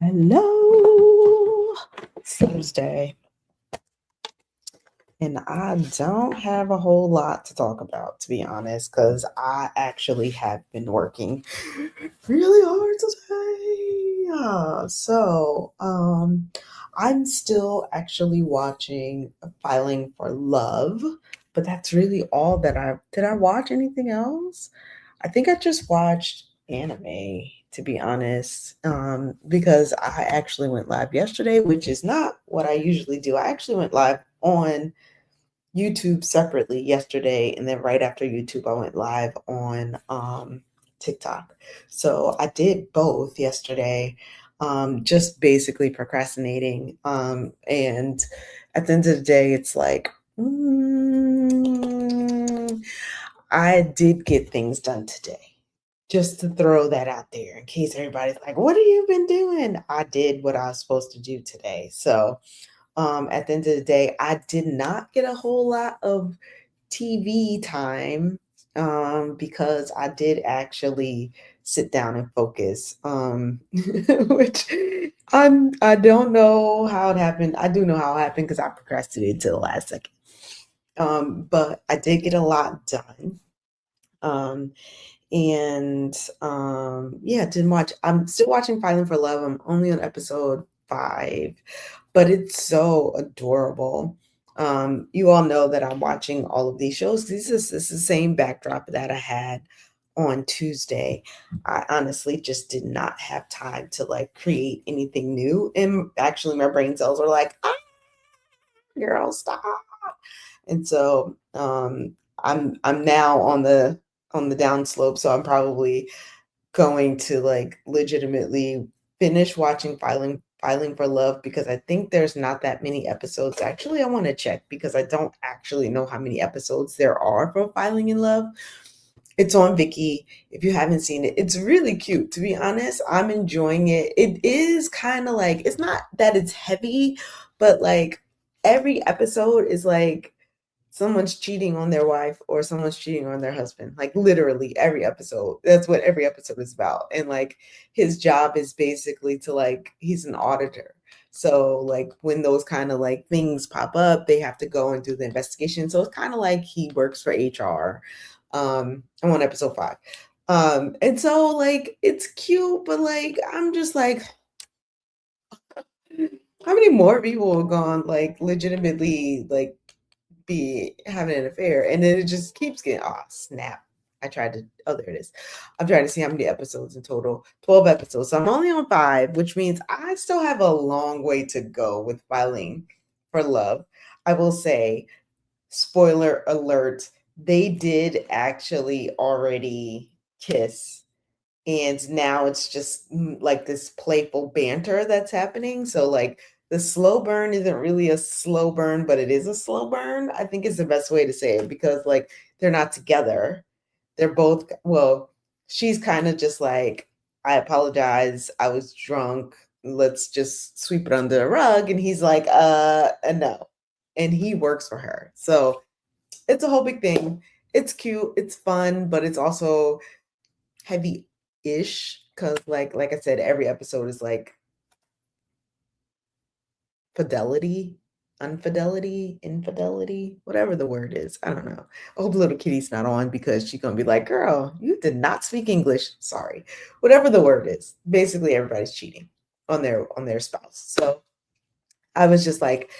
Hello, Thursday. And I don't have a whole lot to talk about, to be honest, because I actually have been working really hard today. I'm still actually watching Filing for Love, but that's really all that did I watch anything else? I think I just watched anime, to be honest, because I actually went live yesterday, which is not what I usually do. I actually went live on YouTube separately yesterday, and then right after YouTube, I went live on TikTok. So I did both yesterday, just basically procrastinating. And at the end of the day, it's like, I did get things done today. Just to throw that out there in case everybody's like, what have you been doing? I did what I was supposed to do today. So at the end of the day, I did not get a whole lot of TV time because I did actually sit down and focus, which I don't know how it happened. I do know how it happened because I procrastinated to the last second. But I did get a lot done. Um, yeah, didn't watch. I'm still watching Fighting for Love. I'm only on episode 5, but it's so adorable. You all know that I'm watching all of these shows. This is the same backdrop that I had on Tuesday. I honestly just did not have time to like create anything new. And actually my brain cells were like, ah, girl, stop. And so I'm now on the downslope. So I'm probably going to like legitimately finish watching Filing for Love because I think there's not that many episodes. Actually, I want to check because I don't actually know how many episodes there are for Filing in Love. It's on Viki. If you haven't seen it, it's really cute. To be honest, I'm enjoying it. It is kind of like, it's not that it's heavy, but like every episode is like someone's cheating on their wife or someone's cheating on their husband. Like literally every episode. That's what every episode is about. And like his job is basically to like, he's an auditor. So like when those kind of like things pop up, they have to go and do the investigation. So it's kind of like he works for HR. I'm on episode 5. And so like it's cute, but like I'm just like, how many more people have gone like legitimately like be having an affair? And then it just keeps getting, oh snap. I tried to, oh, there it is. I'm trying to see how many episodes in total. 12 episodes. So I'm only on 5, which means I still have a long way to go with Filing for Love. I will say, spoiler alert, they did actually already kiss. And now it's just like this playful banter that's happening. So like the slow burn isn't really a slow burn, but it is a slow burn. I think is the best way to say it because like they're not together. They're both, well, she's kind of just like, I apologize. I was drunk. Let's just sweep it under the rug. And he's like, no. And he works for her. So it's a whole big thing. It's cute, it's fun, but it's also heavy-ish because like I said, every episode is like fidelity, infidelity, whatever the word is. I don't know. I hope little kitty's not on because she's gonna be like, girl, you did not speak English. Sorry. Whatever the word is. Basically everybody's cheating on their spouse. So I was just like,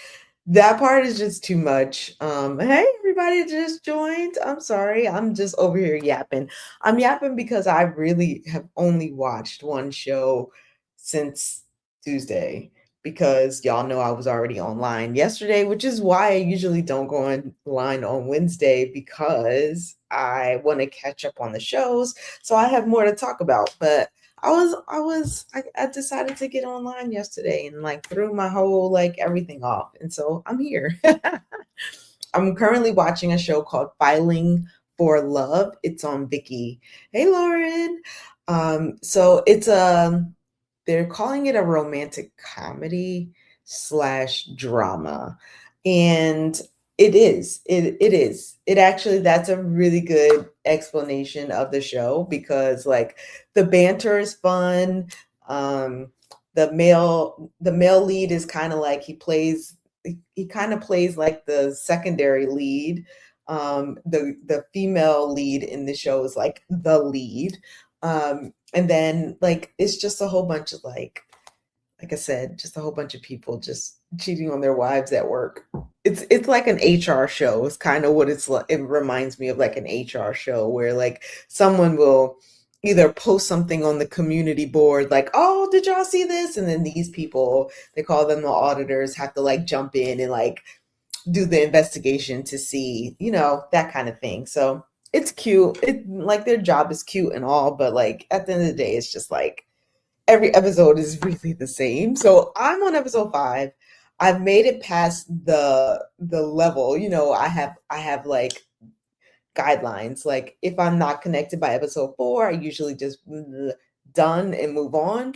that part is just too much. Hey, everybody that just joined. I'm sorry. I'm just over here yapping. I'm yapping because I really have only watched one show since Tuesday because y'all know I was already online yesterday, which is why I usually don't go online on Wednesday because I want to catch up on the shows. So I have more to talk about. But I decided to get online yesterday and like threw my whole like everything off. And so I'm here. I'm currently watching a show called Filing for Love. It's on Viki. Hey Lauren. So it's a, they're calling it a romantic comedy slash drama. And it is. It actually, that's a really good explanation of the show because like the banter is fun. Um the male lead is kind of like he kind of plays like the secondary lead. The female lead in the show is like the lead. And then like it's just a whole bunch of like I said, just a whole bunch of people just cheating on their wives at work. It's like an HR show. It's kind of what it's like. It reminds me of like an HR show where like someone will either post something on the community board like, "Oh, did y'all see this?" And then these people, they call them the auditors, have to like jump in and like do the investigation to see, that kind of thing. So, it's cute. It like their job is cute and all, but like at the end of the day, it's just like every episode is really the same. So I'm on episode 5. I've made it past the level. I have like guidelines. Like if I'm not connected by episode 4, I usually just done and move on.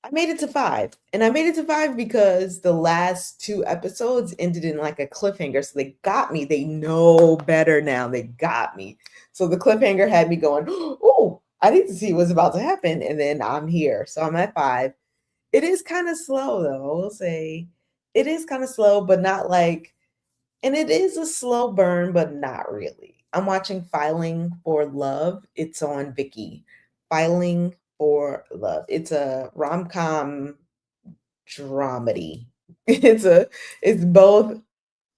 I made it to 5. And I made it to 5 because the last 2 episodes ended in like a cliffhanger. So they got me. They know better now. They got me. So the cliffhanger had me going, "Oh, I need to see what's about to happen." And then I'm here. So I'm at 5. It is kind of slow though. I will say it is kind of slow, but not like, and it is a slow burn, but not really. I'm watching Filing for Love. It's on Viki. Filing for Love. It's a rom-com dramedy. It's a it's both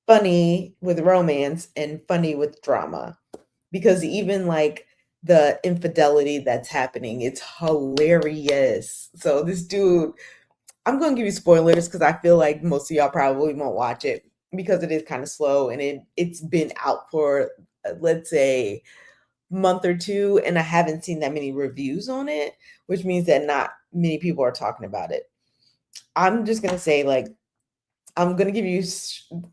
funny with romance and funny with drama, because even like the infidelity that's happening, it's hilarious. So this dude, I'm going to give you spoilers because I feel like most of y'all probably won't watch it because it is kind of slow, and it's been out for let's say month or two, and I haven't seen that many reviews on it, which means that not many people are talking about it. I'm just going to say like I'm going to give you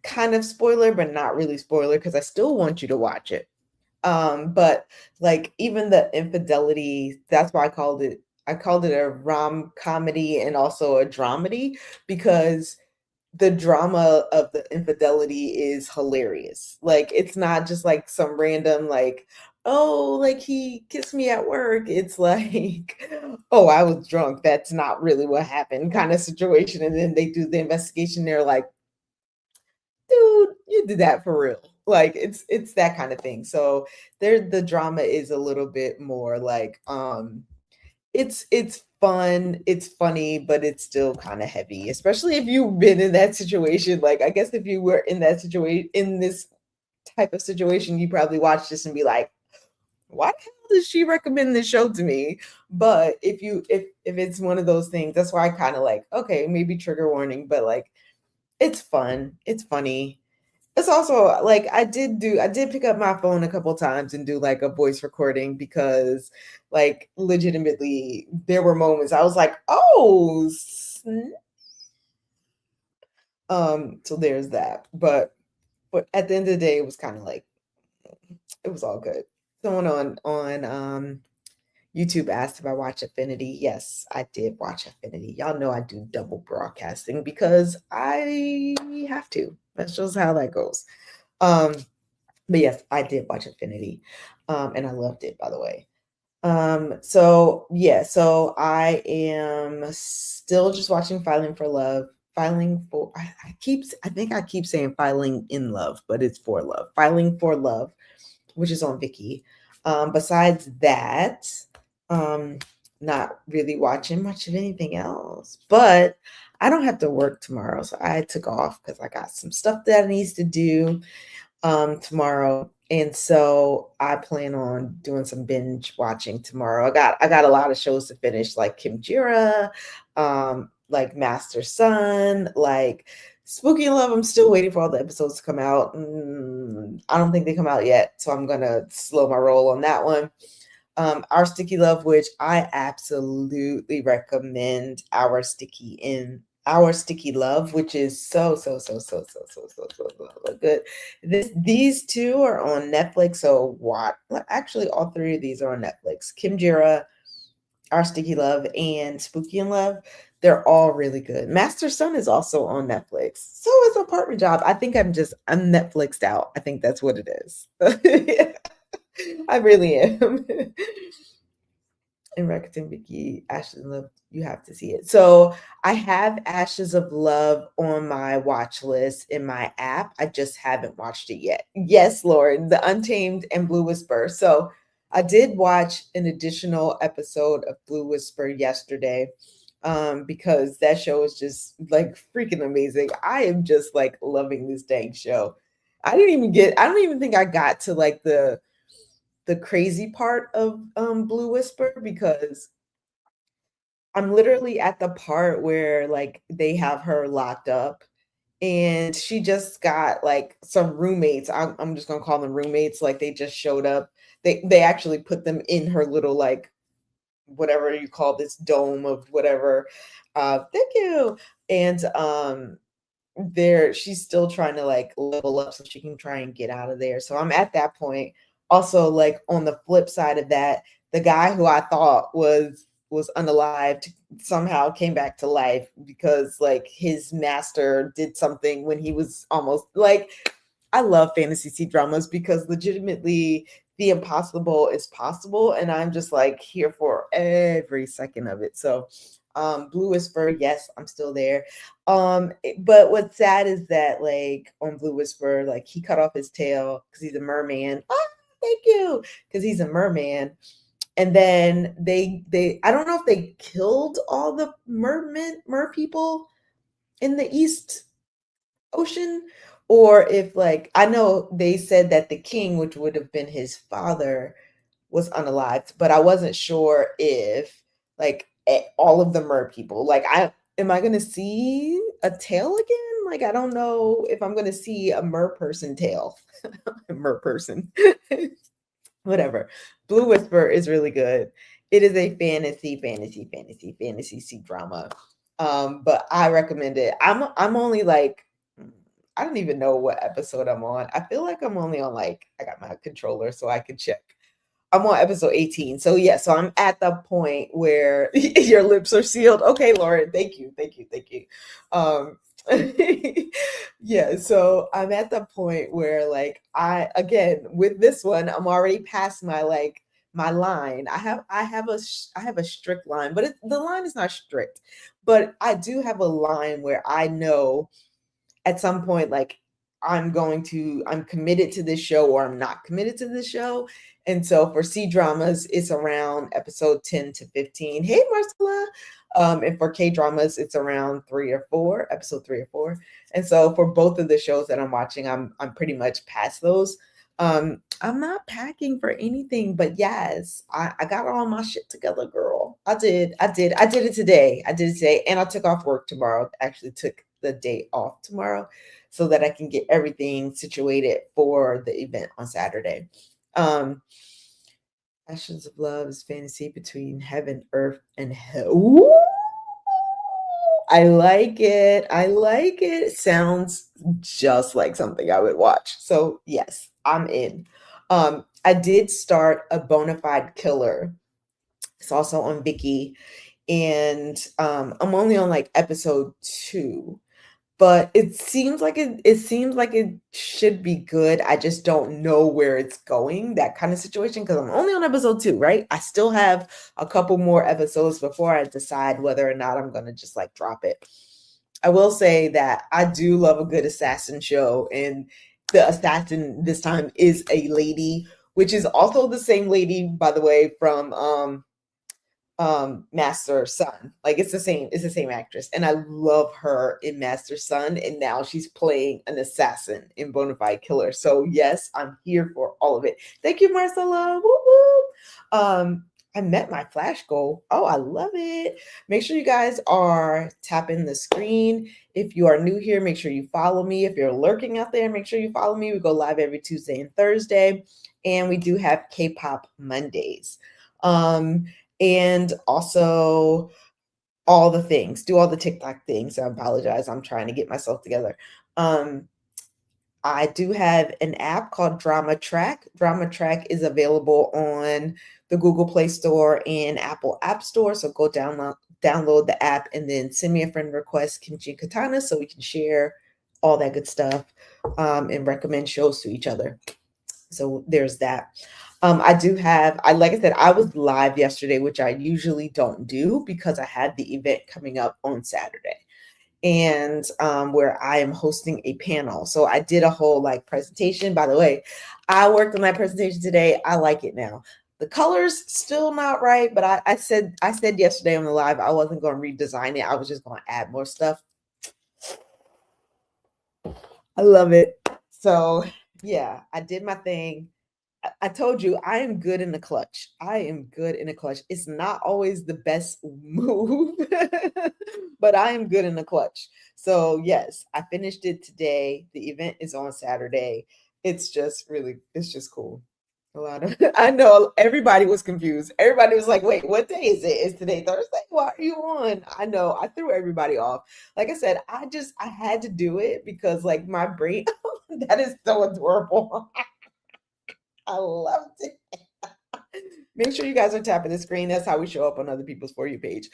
kind of spoiler but not really spoiler because I still want you to watch it. But like even the infidelity, that's why I called it a rom comedy and also a dramedy, because the drama of the infidelity is hilarious. Like it's not just like some random like, "Oh, like he kissed me at work." It's like, "Oh, I was drunk. That's not really what happened," kind of situation. And then they do the investigation. They're like, "Dude, you did that for real." Like it's that kind of thing. So the drama is a little bit more like it's fun, it's funny, but it's still kind of heavy, especially if you've been in that situation. Like I guess if you were in that situation, in this type of situation, you probably watch this and be like, "Why the hell does she recommend this show to me?" But if it's one of those things, that's why I kind of like, okay, maybe trigger warning, but like it's fun, it's funny. It's also like I did pick up my phone a couple times and do like a voice recording because like legitimately there were moments I was like, "Oh, so there's that." But at the end of the day it was kind of like it was all good. Someone on YouTube asked if I watch Affinity. Yes, I did watch Affinity. Y'all know I do double broadcasting because I have to. That's just how that goes. Um But yes, I did watch Infinity, and I loved it, by the way. So yeah, so I am still just watching Filing for Love. Filing for I think I keep saying Filing in Love, but it's for love. Filing for Love, which is on Viki. Besides that, um, not really watching much of anything else. But I don't have to work tomorrow, so I took off because I got some stuff that I needs to do tomorrow. And so I plan on doing some binge watching tomorrow. I got a lot of shows to finish, like Kdrama, like Master Son, like Spooky in Love. I'm still waiting for all the episodes to come out. I don't think they come out yet, so I'm gonna slow my roll on that one. Our Sticky Love, which I absolutely recommend Our Sticky Love, which is so good. These two are on Netflix, so what? Actually, all 3 of these are on Netflix. Kim Jira, Our Sticky Love, and Spooky in Love. They're all really good. Master Son is also on Netflix. So is Apartment Job. I think I'm Netflixed out. I think that's what it is. I really am. And Rakuten Vicky, Ashes of Love, you have to see it. So I have Ashes of Love on my watch list in my app. I just haven't watched it yet. Yes, Lord, The Untamed and Blue Whisper. So I did watch an additional episode of Blue Whisper yesterday, because that show is just like freaking amazing. I am just like loving this dang show. I don't even think I got to like the crazy part of Blue Whisper, because I'm literally at the part where like they have her locked up and she just got like some roommates. I'm just gonna call them roommates. Like they just showed up. They actually put them in her little like whatever you call this dome of whatever. Thank you. And there she's still trying to like level up so she can try and get out of there. So I'm at that point. Also, like on the flip side of that, the guy who I thought was unalived somehow came back to life because like his master did something when he was almost like, I love fantasy C-dramas because legitimately the impossible is possible, and I'm just like here for every second of it. So Blue Whisper, yes, I'm still there. But what's sad is that like on Blue Whisper, like he cut off his tail because he's a merman. Ah, thank you, because he's a merman. And then they I don't know if they killed all the mer people in the East Ocean, or if like I know they said that the king, which would have been his father, was unalived, but I wasn't sure if like all of the mer people, like I am I gonna see a tail again? Like I don't know if I'm gonna see a mer person tail. Mer person. Whatever. Blue Whisper is really good. It is a fantasy C-drama. But I recommend it. I'm only like I don't even know what episode I'm on. I feel like I'm only on like I got my controller so I can check. I'm on episode 18. So yeah, so I'm at the point where your lips are sealed. Okay, Lauren, thank you, thank you, thank you. Um yeah, so I'm at the point where like I again with this one, I'm already past my like my line. I have a strict line, but the line is not strict. But I do have a line where I know at some point like I'm committed to this show or I'm not committed to this show. And so for C-dramas it's around episode 10 to 15. Hey Marcella. And for K-dramas it's around 3 or 4, episode 3 or 4. And so for both of the shows that I'm watching, I'm pretty much past those. I'm not packing for anything, but yes, I got all my shit together, girl. I did it today. I did it today, and I took off work tomorrow. Actually, took the day off tomorrow so that I can get everything situated for the event on Saturday. Um, Passions of Love is fantasy between heaven, earth, and hell. Ooh, I like it. I like it. Sounds just like something I would watch. So yes, I'm in. I did start A Bonafide Killer. It's also on Viki, and I'm only on like episode 2, but it seems like it should be good. I just don't know where it's going, that kind of situation, because I'm only on episode 2, right? I still have a couple more episodes before I decide whether or not I'm gonna just like drop it. I will say that I do love a good assassin show, and the assassin this time is a lady, which is also the same lady, by the way, from Master Son. Like it's the same actress. And I love her in Master Son. And now she's playing an assassin in Bonafide Killer. So yes, I'm here for all of it. Thank you, Marcella. Woo woo. I met my flash goal. Oh, I love it. Make sure you guys are tapping the screen. If you are new here, make sure you follow me. If you're lurking out there, make sure you follow me. We go live every Tuesday and Thursday. And we do have K-pop Mondays. And also all the things, do all the TikTok things. I apologize. I'm trying to get myself together. I do have an app called Drama Track. Drama Track is available on the Google Play Store and Apple App Store. So go download the app and then send me a friend request, Kimchi Katana, so we can share all that good stuff and recommend shows to each other. So there's that. I do have I like I said, I was live yesterday, which I usually don't do because I had the event coming up on Saturday. And where I am hosting a panel. So I did a whole like presentation. By the way, I worked on that presentation today. I like it now. The colors still not right, but I said yesterday on the live I wasn't going to redesign it. I was just going to add more stuff. I love it. So yeah, I did my thing. I told you I am good in the clutch. I am good in the clutch. It's not always the best move, but I am good in the clutch. So yes, I finished it today. The event is on Saturday. It's just cool. A lot of I know everybody was confused. Everybody was like, wait, what day is it? Is today Thursday? Why are you on? I know I threw everybody off. Like I said, I had to do it because like my brain that is so adorable. I loved it. Make sure you guys are tapping the screen. That's how we show up on other people's For You page.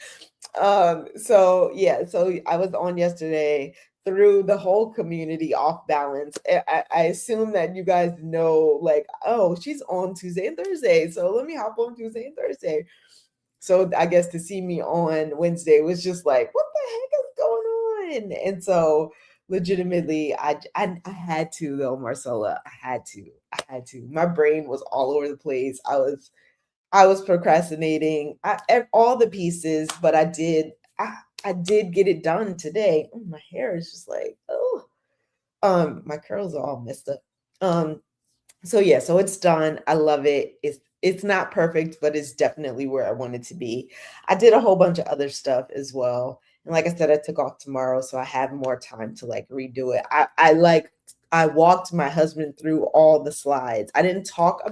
So yeah, so I was on yesterday, threw the whole community off balance. I assume that you guys know, like, oh, she's on Tuesday and Thursday, so let me hop on Tuesday and Thursday. So I guess to see me on Wednesday was just like, what the heck is going on? And so legitimately, I had to though, Marcella. I had to. My brain was all over the place. I was procrastinating. All the pieces, but I did get it done today. Oh, my hair is just like, oh, my curls are all messed up. So yeah, so it's done. I love it. It's not perfect, but it's definitely where I want it to be. I did a whole bunch of other stuff as well. And like I said, I took off tomorrow, so I have more time to like redo it. I walked my husband through all the slides. I didn't talk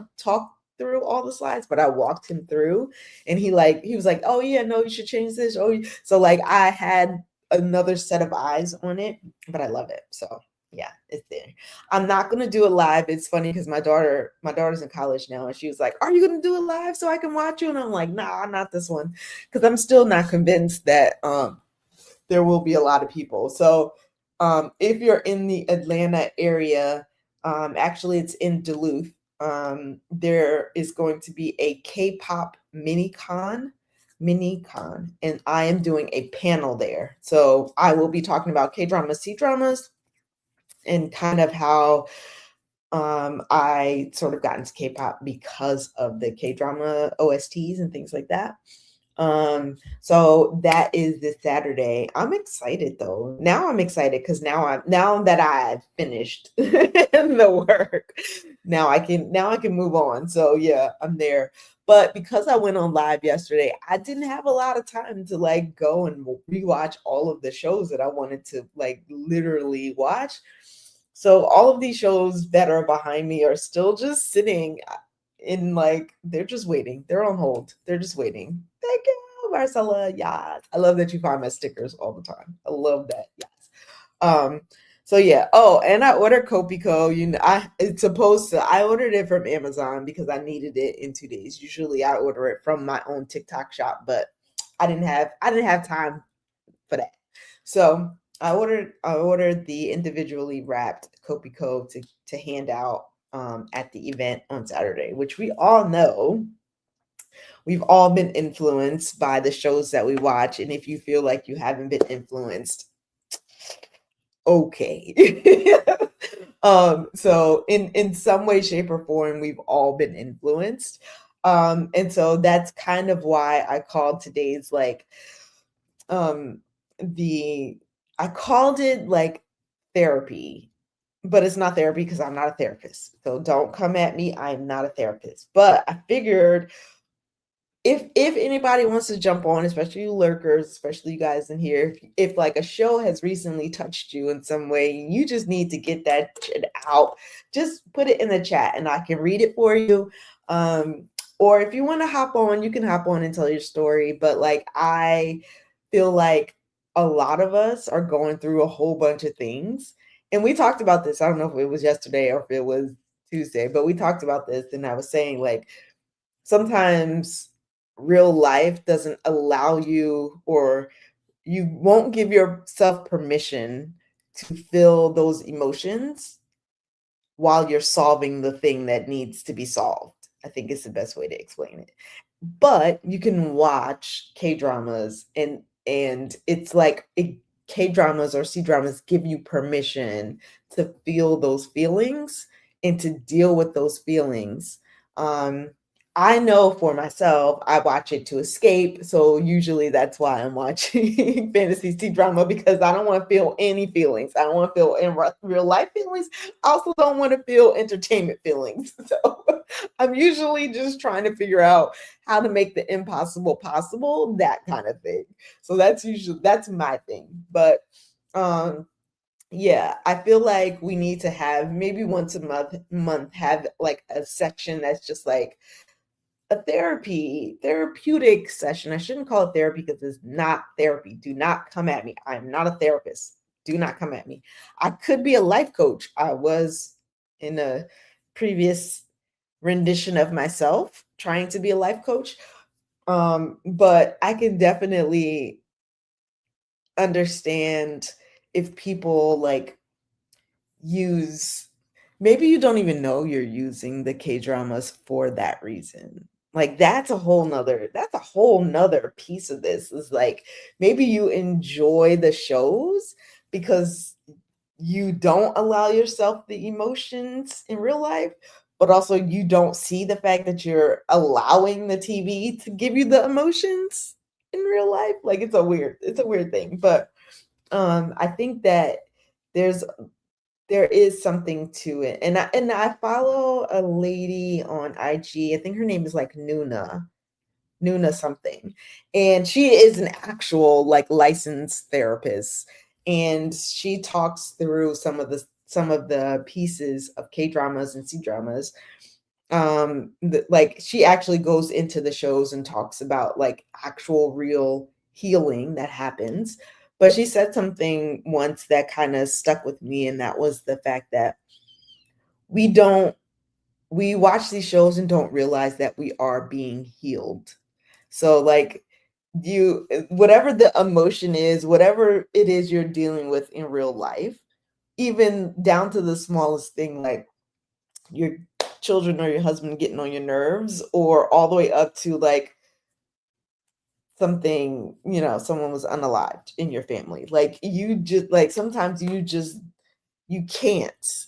through all the slides, but I walked him through and he was like, "Oh yeah, no, you should change this." So like I had another set of eyes on it, but I love it. So yeah, it's there. I'm not gonna do it live. It's funny because my daughter's in college now, and she was like, "Are you gonna do it live so I can watch you?" And I'm like, "Nah, not this one," because I'm still not convinced that there will be a lot of people. So if you're in the Atlanta area, actually it's in Duluth. There is going to be a K-pop mini con, and I am doing a panel there. So I will be talking about K-dramas, C-dramas, and kind of how I sort of got into K-pop because of the K-drama OSTs and things like that. So that is this Saturday. I'm excited though. Now I'm excited because now that I've finished the work, now I can move on. So yeah, I'm there. But because I went on live yesterday, I didn't have a lot of time to like go and rewatch all of the shows that I wanted to like literally watch. So all of these shows that are behind me are still just sitting in like they're just waiting. They're on hold. They're just waiting. Thank you, Marcella. Yes. I love that you find my stickers all the time. I love that. Yes. Um, so yeah. Oh, and I ordered Copico. I ordered it from Amazon because I needed it in 2 days. Usually I order it from my own TikTok shop, but I didn't have time for that. So I ordered the individually wrapped Copico to hand out at the event on Saturday, which we all know we've all been influenced by the shows that we watch. And if you feel like you haven't been influenced, okay. So in some way, shape, or form, we've all been influenced. And so that's kind of why I called today's like um the I called it like therapy, but it's not therapy because I'm not a therapist. So don't come at me. I'm not a therapist. But I figured if anybody wants to jump on, especially you lurkers, especially you guys in here, if like a show has recently touched you in some way, you just need to get that shit out. Just put it in the chat and I can read it for you. Or if you want to hop on, you can hop on and tell your story. But like I feel like a lot of us are going through a whole bunch of things. And we talked about this. I don't know if it was yesterday or if it was Tuesday, but we talked about this and I was saying like sometimes real life doesn't allow you or you won't give yourself permission to feel those emotions while you're solving the thing that needs to be solved. I think is the best way to explain it. But you can watch K-dramas and it's like K-dramas or C-dramas give you permission to feel those feelings and to deal with those feelings. Um, I know for myself, I watch it to escape. So usually that's why I'm watching fantasy C-drama because I don't want to feel any feelings. I don't want to feel in real life feelings. I also don't want to feel entertainment feelings. So I'm usually just trying to figure out how to make the impossible possible, that kind of thing. So that's my thing. But um yeah, I feel like we need to have maybe once a month have like a section that's just like a therapeutic session. I shouldn't call it therapy because it's not therapy. Do not come at me. I'm not a therapist. Do not come at me. I could be a life coach. I was in a previous rendition of myself trying to be a life coach. But I can definitely understand if people like use maybe you don't even know you're using the K-dramas for that reason. Like that's a whole nother piece of this is like maybe you enjoy the shows because you don't allow yourself the emotions in real life, but also you don't see the fact that you're allowing the TV to give you the emotions in real life. Like it's a weird thing. But I think that there's there is something to it. And I follow a lady on IG. I think her name is like Nuna something. And she is an actual like licensed therapist. And she talks through some of the pieces of K dramas and C dramas. Like she actually goes into the shows and talks about like actual real healing that happens. But she said something once that kind of stuck with me, and that was the fact that we don't we watch these shows and don't realize that we are being healed. So like you whatever the emotion is, whatever it is you're dealing with in real life, even down to the smallest thing like your children or your husband getting on your nerves, or all the way up to like something, someone was unalived in your family. Like you just like sometimes you can't.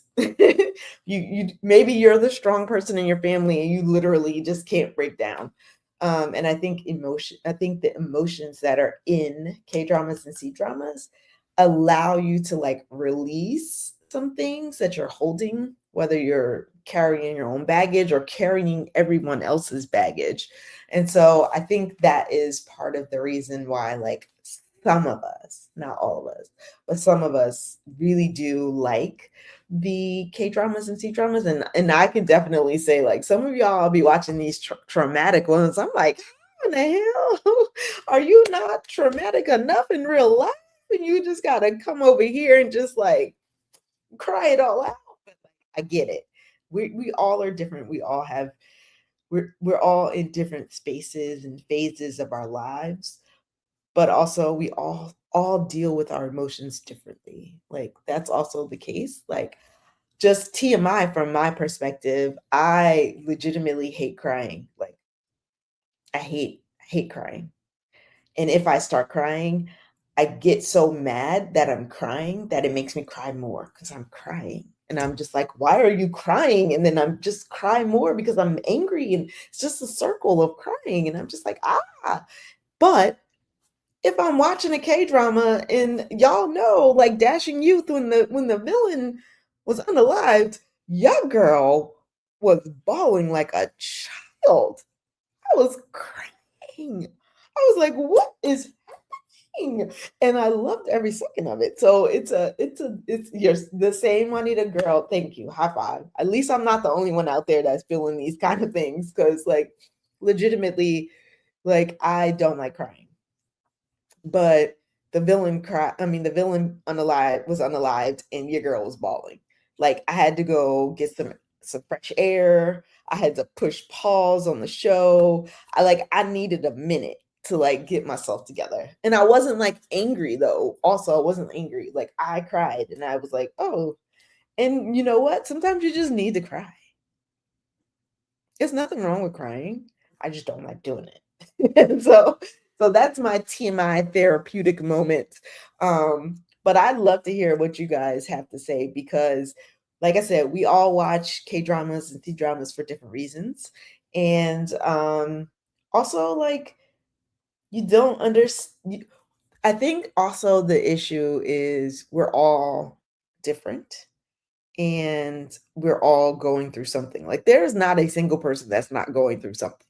You maybe you're the strong person in your family and you literally just can't break down. And I think the emotions that are in K dramas and C dramas allow you to like release some things that you're holding, whether you're carrying your own baggage or carrying everyone else's baggage. And so I think that is part of the reason why like some of us, not all of us, but some of us really do like the K dramas and C dramas, and I can definitely say like some of y'all be watching these traumatic ones. I'm like, how in the hell are you not traumatic enough in real life? And you just gotta come over here and just like cry it all out. But like, I get it. We all are different. We're all in different spaces and phases of our lives, but also we all deal with our emotions differently. Like that's also the case. Like just TMI from my perspective, I legitimately hate crying. Like I hate crying. And if I start crying, I get so mad that I'm crying that it makes me cry more because I'm crying. And I'm just like, why are you crying? And then I'm just cry more because I'm angry. And it's just a circle of crying. And I'm just like, ah. But if I'm watching a K drama and y'all know, like Dashing Youth, when the villain was unalived, your girl was bawling like a child. I was crying. I was like, what is happening? And I loved every second of it. So it's you're the same Juanita girl. Thank you. High five. At least I'm not the only one out there that's feeling these kind of things. Cause like legitimately, like I don't like crying. But the villain was unalived and your girl was bawling. Like I had to go get some fresh air. I had to push pause on the show. I needed a minute to like get myself together. And I wasn't like angry though. Also, I wasn't angry. Like I cried and I was like, "Oh." And you know what? Sometimes you just need to cry. There's nothing wrong with crying. I just don't like doing it. And so that's my TMI therapeutic moment. But I'd love to hear what you guys have to say because, like I said, we all watch K dramas and T dramas for different reasons. And also, like, you don't understand. I think also the issue is we're all different and we're all going through something. Like, there is not a single person that's not going through something.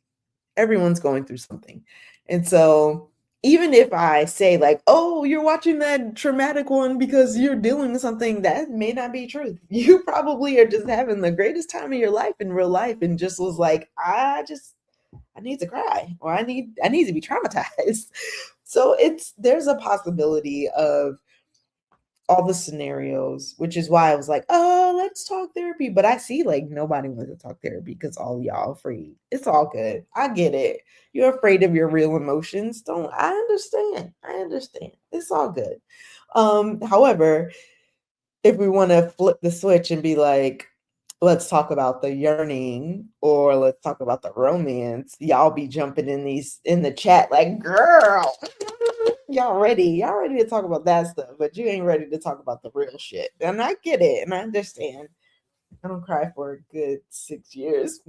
Everyone's going through something. And so even if I say like, "Oh, you're watching that traumatic one because you're dealing with something," that may not be true. You probably are just having the greatest time of your life in real life and just was like, I need to cry or I need to be traumatized." So it's there's a possibility of all the scenarios, which is why I was like, "Oh, let's talk therapy." But I see like nobody wants to talk therapy because all y'all afraid. It's all good. I get it. You're afraid of your real emotions. Don't I understand. I understand. It's all good. However, if we want to flip the switch and be like, let's talk about the yearning or let's talk about the romance, y'all be jumping in these in the chat like, girl, y'all ready to talk about that stuff, but you ain't ready to talk about the real shit. And I get it and I understand. I don't cry for a good 6 years.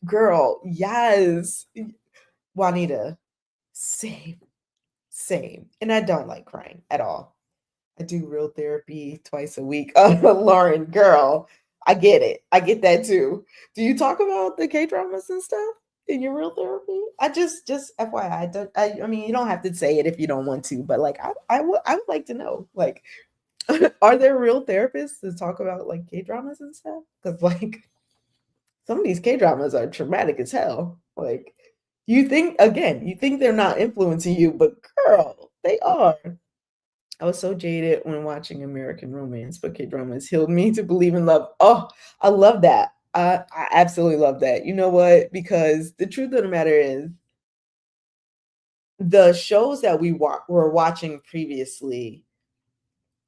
Girl, yes. Juanita, same, same. And I don't like crying at all. I do real therapy twice a week. Lauren, girl, I get it. I get that too. Do you talk about the K dramas and stuff in your real therapy? I just FYI. I mean, you don't have to say it if you don't want to, but like, I would like to know. Like, are there real therapists to talk about like K dramas and stuff? Because like some of these K dramas are traumatic as hell. Like, you think they're not influencing you, but girl, they are. I was so jaded when watching American Romance, but K-dramas healed me to believe in love. Oh, I love that. I absolutely love that. You know what? Because the truth of the matter is, the shows that were watching previously,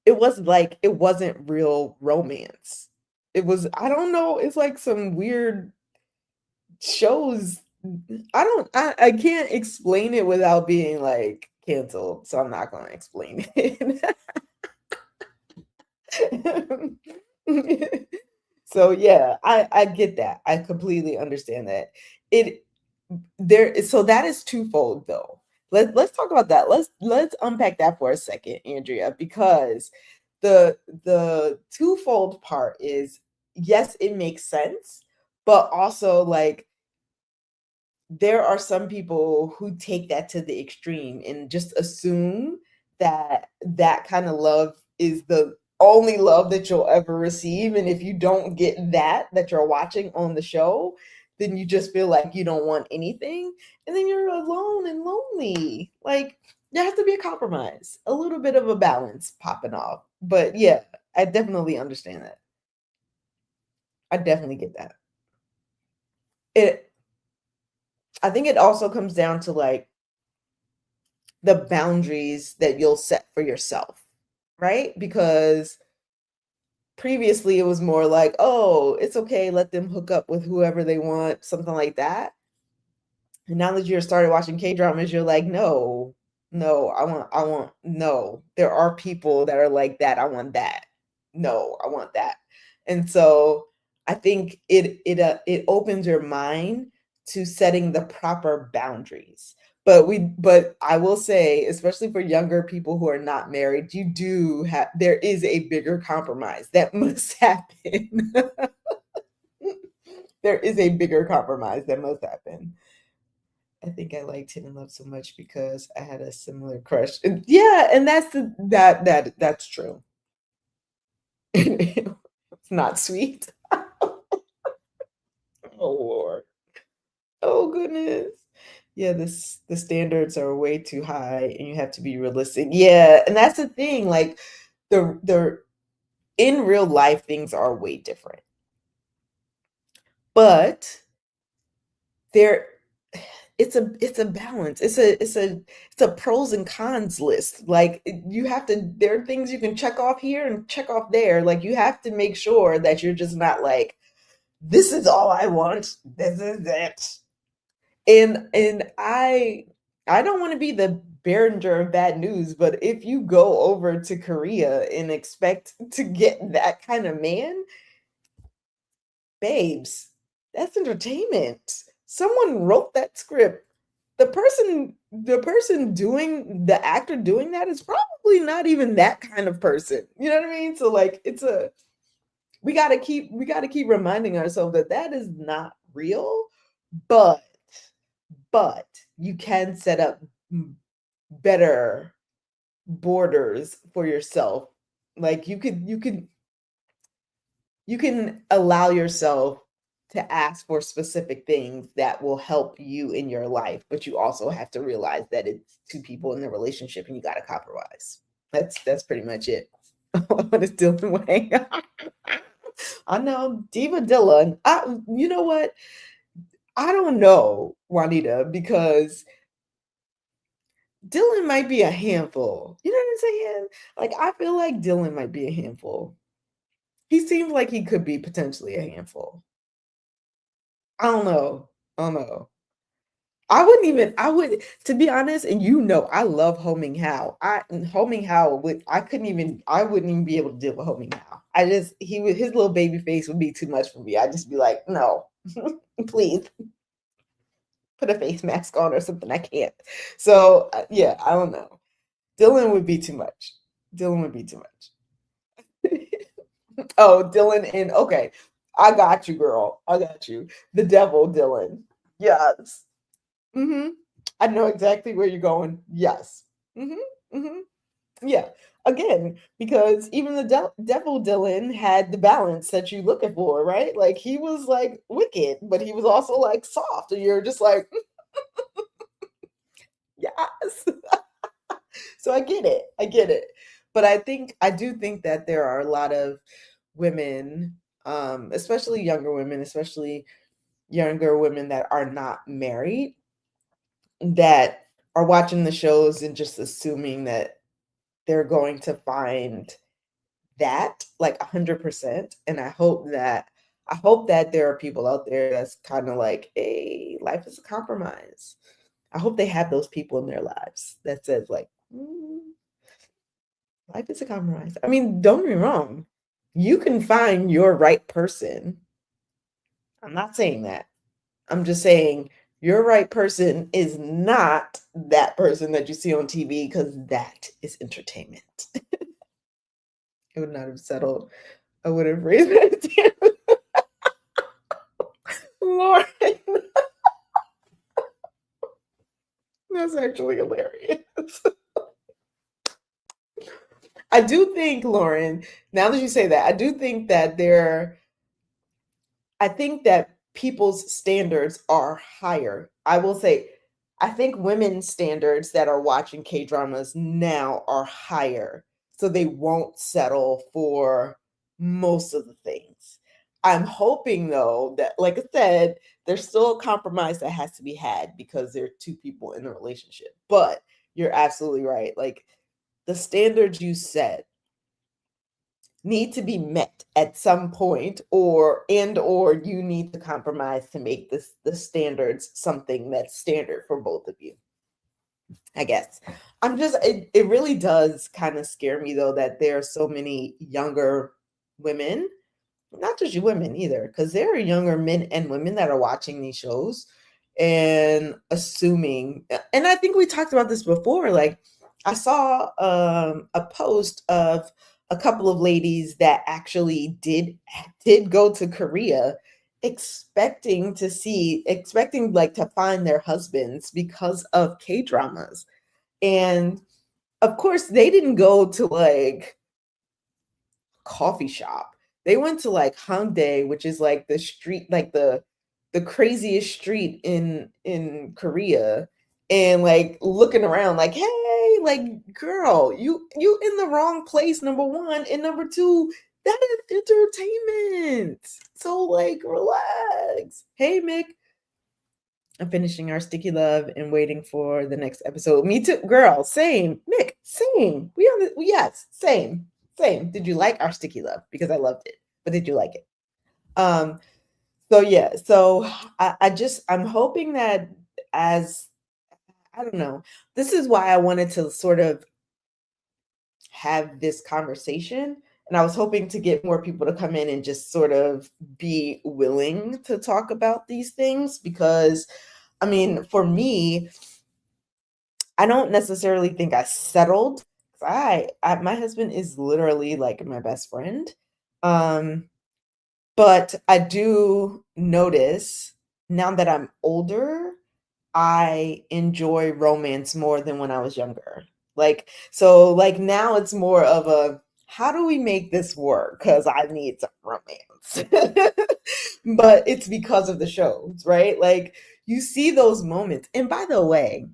it wasn't real romance. It was, I don't know, it's like some weird shows. I can't explain it without being like canceled, so I'm not gonna explain it. So yeah, I get that. I completely understand that. It so that is twofold though. Let's talk about that. Let's unpack that for a second, Andrea, because the twofold part is yes, it makes sense, but also like there are some people who take that to the extreme and just assume that that kind of love is the only love that you'll ever receive. And if you don't get that you're watching on the show, then you just feel like you don't want anything. And then you're alone and lonely. Like, there has to be a compromise, a little bit of a balance popping off. But yeah, I definitely understand that. I definitely get that. It, I think it also comes down to like the boundaries that you'll set for yourself, right? Because previously it was more like, oh, it's okay, let them hook up with whoever they want, something like that. And now that you're started watching K dramas, you're like, no, no, no. There are people that are like that. I want that. No, I want that. And so I think it opens your mind to setting the proper boundaries. But I will say, especially for younger people who are not married, you do have there is a bigger compromise that must happen. There is a bigger compromise that must happen. I think I liked Hidden Love so much because I had a similar crush. Yeah, and that's true. It's not sweet. Oh Lord. Oh goodness. Yeah, the standards are way too high and you have to be realistic. Yeah, and that's the thing. Like the in real life things are way different. But there it's a balance. It's a pros and cons list. Like you have to there are things you can check off here and check off there. Like you have to make sure that you're just not like This is all I want. This is it. And I don't want to be the bearer of bad news, but if you go over to Korea and expect to get that kind of man, babes, that's entertainment. Someone wrote that script. The person doing the actor doing that is probably not even that kind of person. You know what I mean? So like it's a we got to keep reminding ourselves that that is not real, but but you can set up better borders for yourself. Like you can allow yourself to ask for specific things that will help you in your life, but you also have to realize that it's two people in the relationship and you got to compromise. That's pretty much it. What is Dylan Wang? I know Diva Dylan. You know what? I don't know, Juanita, because Dylan might be a handful. You know what I'm saying? Like I feel like Dylan might be a handful. He seems like he could be potentially a handful. I don't know. I don't know. I would, to be honest, and you know, I love Homing Hao. Homing Hao I wouldn't even be able to deal with Homing Hao. His little baby face would be too much for me. I'd just be like, no, please put a face mask on or something. I can't. So yeah, I don't know. Dylan would be too much. Dylan would be too much. Oh, Dylan and okay. I got you, girl. I got you. The devil, Dylan. Yes. Mhm. I know exactly where you're going. Yes. Mhm. Mhm. Yeah. Again, because even the devil Dylan had the balance that you're looking for, right? Like he was like wicked, but he was also like soft, and you're just like, yes. So I get it. I get it. But I do think that there are a lot of women, especially younger women, especially younger women that are not married, that are watching the shows and just assuming that they're going to find that like 100%. And I hope that there are people out there that's kind of like, hey, life is a compromise. I hope they have those people in their lives that says like, life is a compromise. I mean, don't get me wrong. You can find your right person. I'm not saying that. I'm just saying your right person is not that person that you see on TV because that is entertainment. It would not have settled. I would have raised it. Lauren, that's actually hilarious. I do think, Lauren, now that you say that, I think that people's standards are higher. I will say, I think women's standards that are watching K dramas now are higher. So they won't settle for most of the things. I'm hoping, though, that, like I said, there's still a compromise that has to be had because there are two people in the relationship. But you're absolutely right. Like the standards you set need to be met at some point, or you need to compromise to make this the standards something that's standard for both of you. I guess it really does kind of scare me though that there are so many younger women, not just you women either, because there are younger men and women that are watching these shows and assuming, and I think we talked about this before. Like, I saw a post of a couple of ladies that actually did go to Korea expecting like to find their husbands because of K dramas. And of course, they didn't go to like coffee shop. They went to like Hongdae, which is like the street, like the craziest street in Korea, and like looking around like, hey, like girl, you in the wrong place, number one, and number two, that is entertainment. So like relax. Hey Mick, I'm finishing our sticky love and waiting for the next episode. Me too, girl. Same. Mick, same. Yes, same. Same. Did you like our sticky love? Because I loved it. But did you like it? Um, So yeah, so I'm hoping that as I don't know, this is why I wanted to sort of have this conversation. And I was hoping to get more people to come in and just sort of be willing to talk about these things because, I mean, for me, I don't necessarily think I settled. My husband is literally like my best friend. Um, but I do notice now that I'm older, I enjoy romance more than when I was younger. Like now it's more of a how do we make this work? Because I need some romance. But it's because of the shows, right? Like you see those moments. And by the way,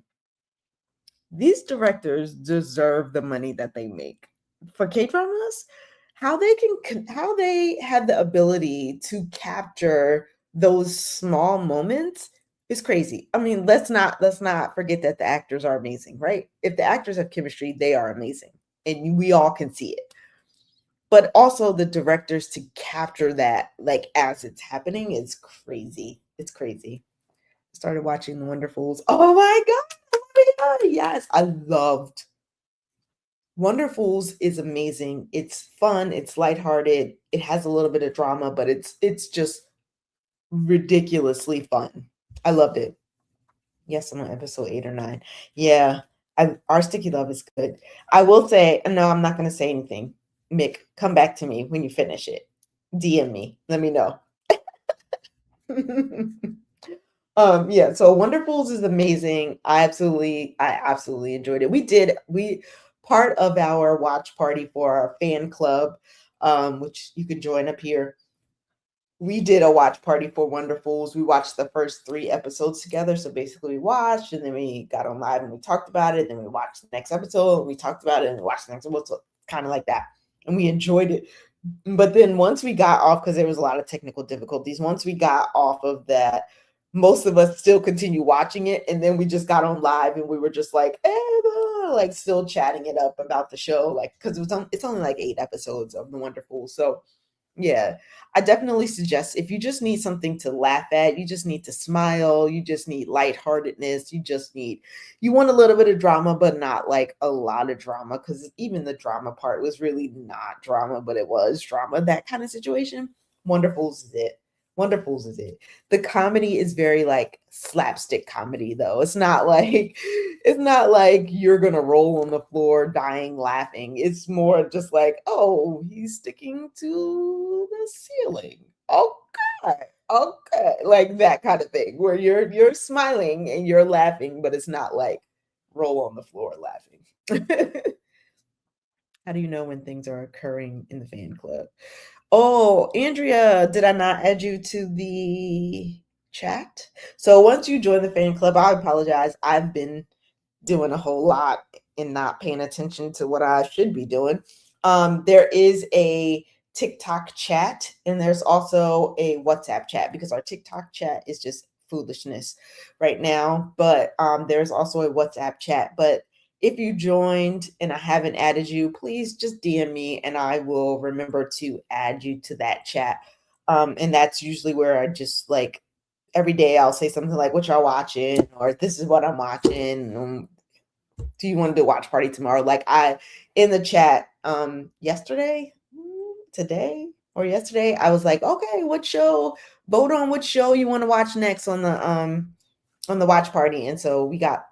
these directors deserve the money that they make for K dramas. How they have the ability to capture those small moments is crazy. I mean, let's not forget that the actors are amazing, right? If the actors have chemistry, they are amazing, and we all can see it. But also the directors to capture that like as it's happening is crazy. It's crazy. Started watching The Wonderfuls. Oh my god! Oh my god! Yes, I loved Wonderfuls is amazing. It's fun, it's lighthearted, it has a little bit of drama, but it's just ridiculously fun. I loved it. Yes, I'm on episode 8 or 9. Yeah, Our Sticky Love is good. I will say no, I'm not gonna say anything. Mick, come back to me when you finish it. DM me. Let me know. Yeah, so Wonderfuls is amazing. I absolutely enjoyed it. We part of our watch party for our fan club, which you can join up here. We did a watch party for Wonderfuls. We watched the first 3 episodes together. So basically we watched and then we got on live and we talked about it. Then we watched the next episode and we talked about it and we watched the next episode. Kind of like that. And we enjoyed it. But then once we got off, because there was a lot of technical difficulties, once we got off of that, most of us still continue watching it. And then we just got on live and we were just like, like still chatting it up about the show. Like, because it's only like 8 episodes of The Wonderful. So yeah, I definitely suggest if you just need something to laugh at, you just need to smile, you just need lightheartedness, you want a little bit of drama, but not like a lot of drama, because even the drama part was really not drama, but it was drama, that kind of situation. Wonderfuls is it. Wonderfuls is it. The comedy is very like slapstick comedy though. It's not like you're gonna roll on the floor dying laughing. It's more just like, oh, he's sticking to the ceiling. Okay. Okay. Like that kind of thing where you're smiling and you're laughing, but it's not like roll on the floor laughing. How do you know when things are occurring in the fan club? Oh, Andrea, did I not add you to the chat? So once you join the fan club, I apologize. I've been doing a whole lot and not paying attention to what I should be doing. There is a TikTok chat and there's also a WhatsApp chat because our TikTok chat is just foolishness right now. But there's also a WhatsApp chat. But if you joined and I haven't added you, please just DM me and I will remember to add you to that chat. And that's usually where I just like every day I'll say something like, "What y'all watching?" or "This is what I'm watching." Do you want to do a watch party tomorrow? Like I in the chat yesterday, today or yesterday, I was like, okay, what show? Vote on which show you want to watch next on the watch party. And so we got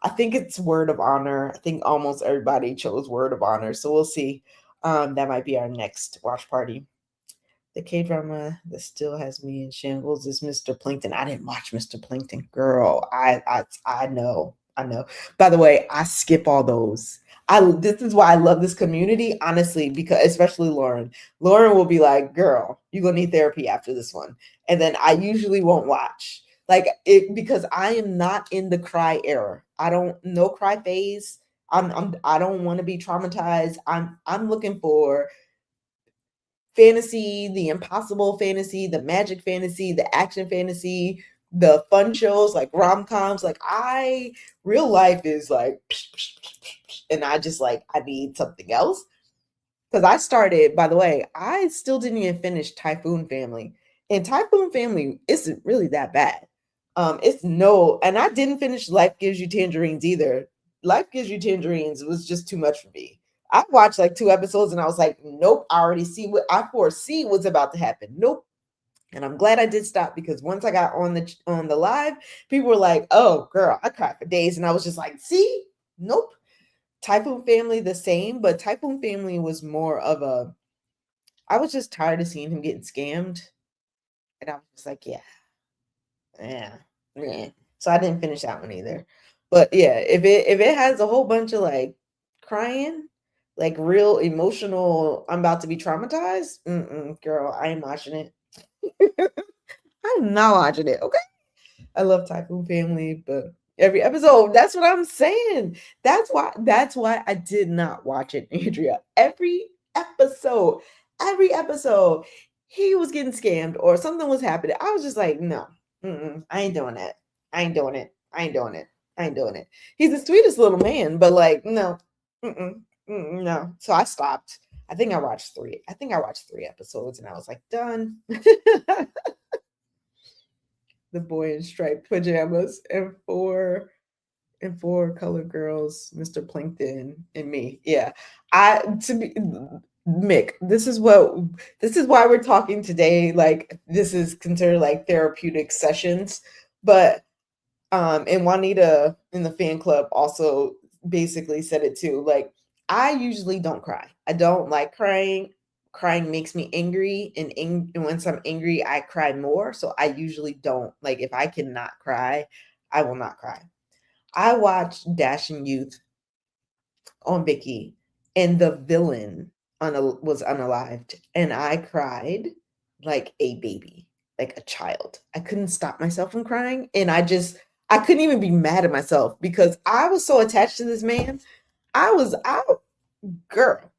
I think it's Word of Honor. I think almost everybody chose Word of Honor. So we'll see. That might be our next watch party. The K drama that still has me in shambles is Mr. Plankton. I didn't watch Mr. Plankton, girl. I know, I know. By the way, I skip all those. I This is why I love this community, honestly, because especially Lauren. Lauren will be like, "Girl, you're gonna need therapy after this one," and then I usually won't watch like it because I am not in the cry era. I don't no cry phase. I don't want to be traumatized. I'm looking for fantasy, the impossible fantasy, the magic fantasy, the action fantasy, the fun shows like rom-coms. Like I real life is like and I just like I need something else. Because I started, by the way, I still didn't even finish Typhoon Family. And Typhoon Family isn't really that bad. It's no, and I didn't finish Life Gives You Tangerines either. Life Gives You Tangerines was just too much for me. I watched like 2 episodes and I was like, nope, I already see what I foresee what's about to happen. Nope. And I'm glad I did stop because once I got on the live, people were like, "Oh, girl, I cried for days," and I was just like, "See, nope." Typhoon Family the same, but Typhoon Family was more of a. I was just tired of seeing him getting scammed, and I was just like, "Yeah, yeah, yeah." So I didn't finish that one either. But yeah, if it has a whole bunch of like crying, like real emotional, I'm about to be traumatized. Girl, I ain't watching it. I'm not watching it. Okay. I love Typhoon Family, but every episode, that's what I'm saying. That's why I did not watch it, Andrea. Episode, every episode, he was getting scammed or something was happening. I was just like, no, I ain't doing that. I ain't doing it. I ain't doing it. I ain't doing it. He's the sweetest little man, but like, no, no. So I stopped. I think I watched three. I think I watched 3 episodes and I was like, done. The boy in striped pajamas and four colored girls, Mr. Plankton and me. Yeah. I to be Mick, this is why we're talking today. Like this is considered like therapeutic sessions. But and Juanita in the fan club also basically said it too. Like, I usually don't cry. I don't like crying. Crying makes me angry, and once I'm angry, I cry more. So I usually don't like if I cannot cry, I will not cry. I watched Dashing Youth on Vicky, and the villain was unalived, and I cried like a baby, like a child. I couldn't stop myself from crying, and I couldn't even be mad at myself because I was so attached to this man. I was out, girl.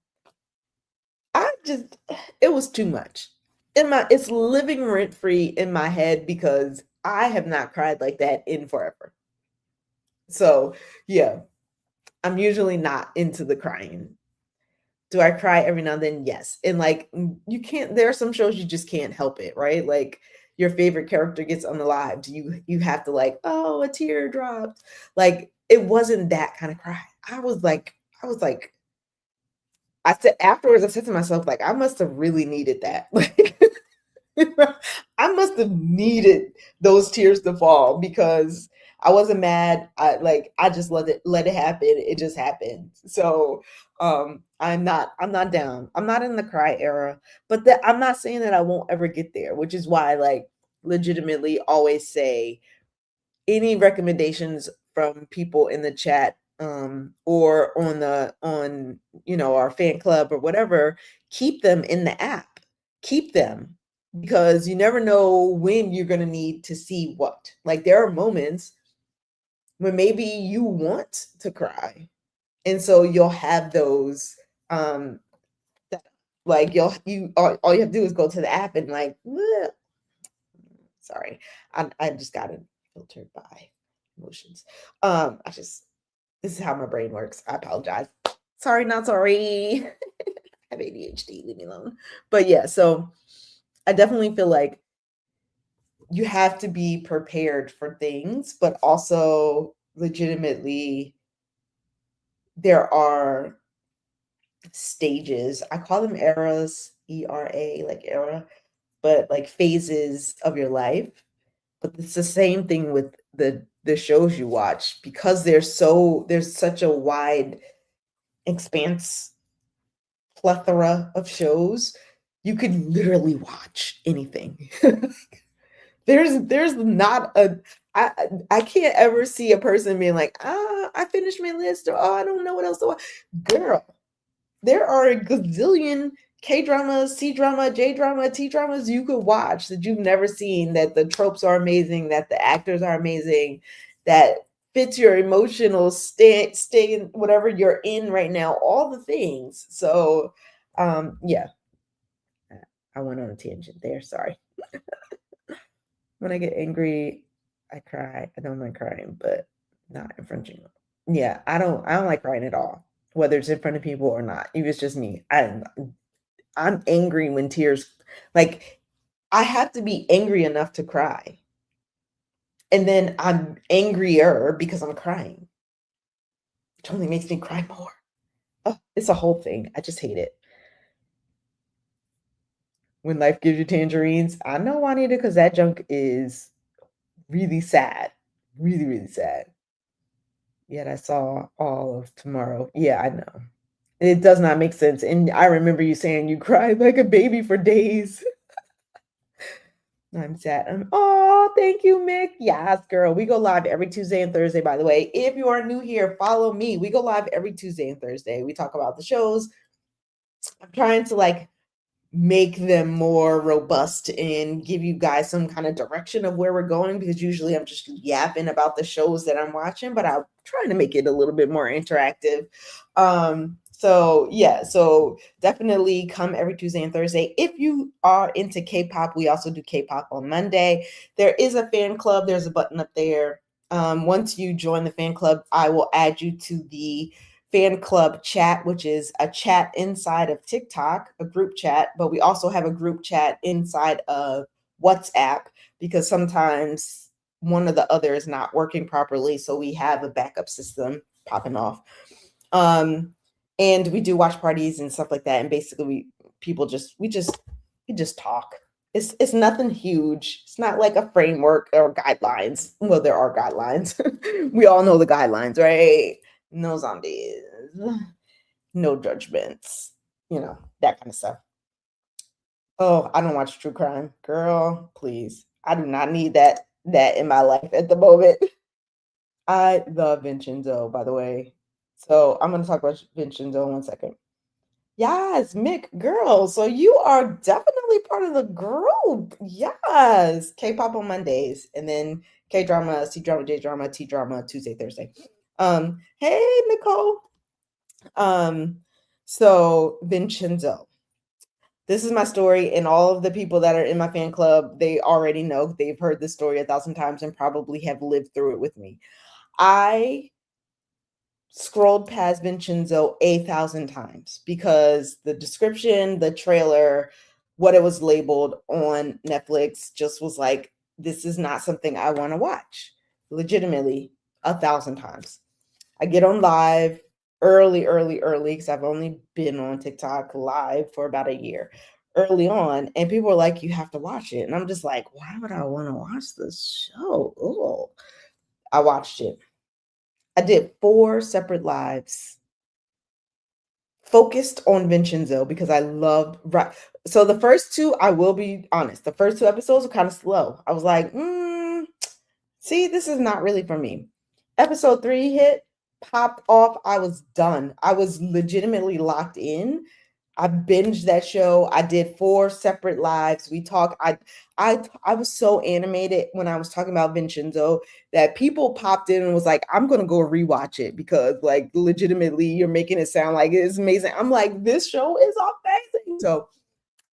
I just it was too much. It's living rent free in my head because I have not cried like that in forever. So yeah, I'm usually not into the crying. Do I cry every now and then? Yes. And like you can't there are some shows you just can't help it, right? Like your favorite character gets unalived. You have to like, oh, a tear dropped. Like it wasn't that kind of cry. I was like, I said afterwards, I said to myself, like, I must have really needed that. Like I must have needed those tears to fall because I wasn't mad. I just let it happen. It just happened. So I'm not down. I'm not in the cry era, but that I'm not saying that I won't ever get there, which is why I like legitimately always say any recommendations from people in the chat or on our fan club or whatever, keep them in the app. Keep them because you never know when you're going to need to see what. Like there are moments when maybe you want to cry. And so you'll have those that, like all you have to do is go to the app and like sorry. I just got it filtered by emotions. I just This is how my brain works. I apologize. Sorry, not sorry. I have ADHD, leave me alone. But yeah, so I definitely feel like you have to be prepared for things, but also legitimately there are stages. I call them eras, ERA, like era, but like phases of your life. But it's the same thing with the shows you watch because there's such a wide expanse plethora of shows. You could literally watch anything. There's not a I I can't ever see a person being like, I finished my list or oh I don't know what else to watch. Girl, there are a gazillion K dramas, C drama, J drama, T dramas you could watch that you've never seen, that the tropes are amazing, that the actors are amazing, that fits your emotional stay in whatever you're in right now, all the things. So yeah, I went on a tangent there. Sorry. When I get angry, I cry. I don't mind crying, but not in front of you. Yeah, I don't like crying at all, whether it's in front of people or not. If it's just me. I'm angry when tears like I have to be angry enough to cry. And then I'm angrier because I'm crying, which only makes me cry more. Oh, it's a whole thing. I just hate it. When life gives you tangerines, I know Juanita because that junk is really sad. Really, really sad. Yet I saw all of tomorrow. Yeah, I know. It does not make sense. And I remember you saying you cried like a baby for days. I'm sad. Oh, thank you, Mick. Yes, girl. We go live every Tuesday and Thursday, by the way. If you are new here, follow me. We go live every Tuesday and Thursday. We talk about the shows. I'm trying to like make them more robust and give you guys some kind of direction of where we're going, because usually I'm just yapping about the shows that I'm watching, but I'm trying to make it a little bit more interactive. So yeah, so definitely come every Tuesday and Thursday. If you are into K-pop, we also do K-pop on Monday. There is a fan club. There's a button up there. Once you join the fan club, I will add you to the fan club chat, which is a chat inside of TikTok, a group chat, but we also have a group chat inside of WhatsApp, because sometimes one or the other is not working properly. So we have a backup system popping off. And we do watch parties and stuff like that. And basically we just talk. It's nothing huge. It's not like a framework or guidelines. Well, there are guidelines. We all know the guidelines, right? No zombies, no judgments, that kind of stuff. Oh, I don't watch true crime. Girl, please. I do not need that in my life at the moment. I love Vincenzo, by the way. So I'm gonna talk about Vincenzo in 1 second. Yes, Mick, girl. So you are definitely part of the group. Yes. K-pop on Mondays, and then K-drama, C-drama, J-drama, T-drama, Tuesday, Thursday. Hey, Nicole. Um, so Vincenzo. This is my story, and all of the people that are in my fan club, they already know. They've heard this story 1,000 times and probably have lived through it with me. I scrolled past Vincenzo 1,000 times because the description, the trailer, what it was labeled on Netflix just was like, this is not something I want to watch. Legitimately, 1,000 times. I get on live early, because I've only been on TikTok live for about a year. Early on, and people are like, you have to watch it. And I'm just like, why would I want to watch this show? Oh, I watched it. I did 4 separate lives focused on Vincenzo because I loved, right. So the first 2, I will be honest, the first 2 episodes were kind of slow. I was like, see, this is not really for me. Episode 3 hit, popped off. I was done. I was legitimately locked in. I binged that show. I did 4 separate lives. We talked. I was so animated when I was talking about Vincenzo that people popped in and was like, "I'm gonna go rewatch it because, like, legitimately, you're making it sound like it's amazing." I'm like, "This show is amazing." So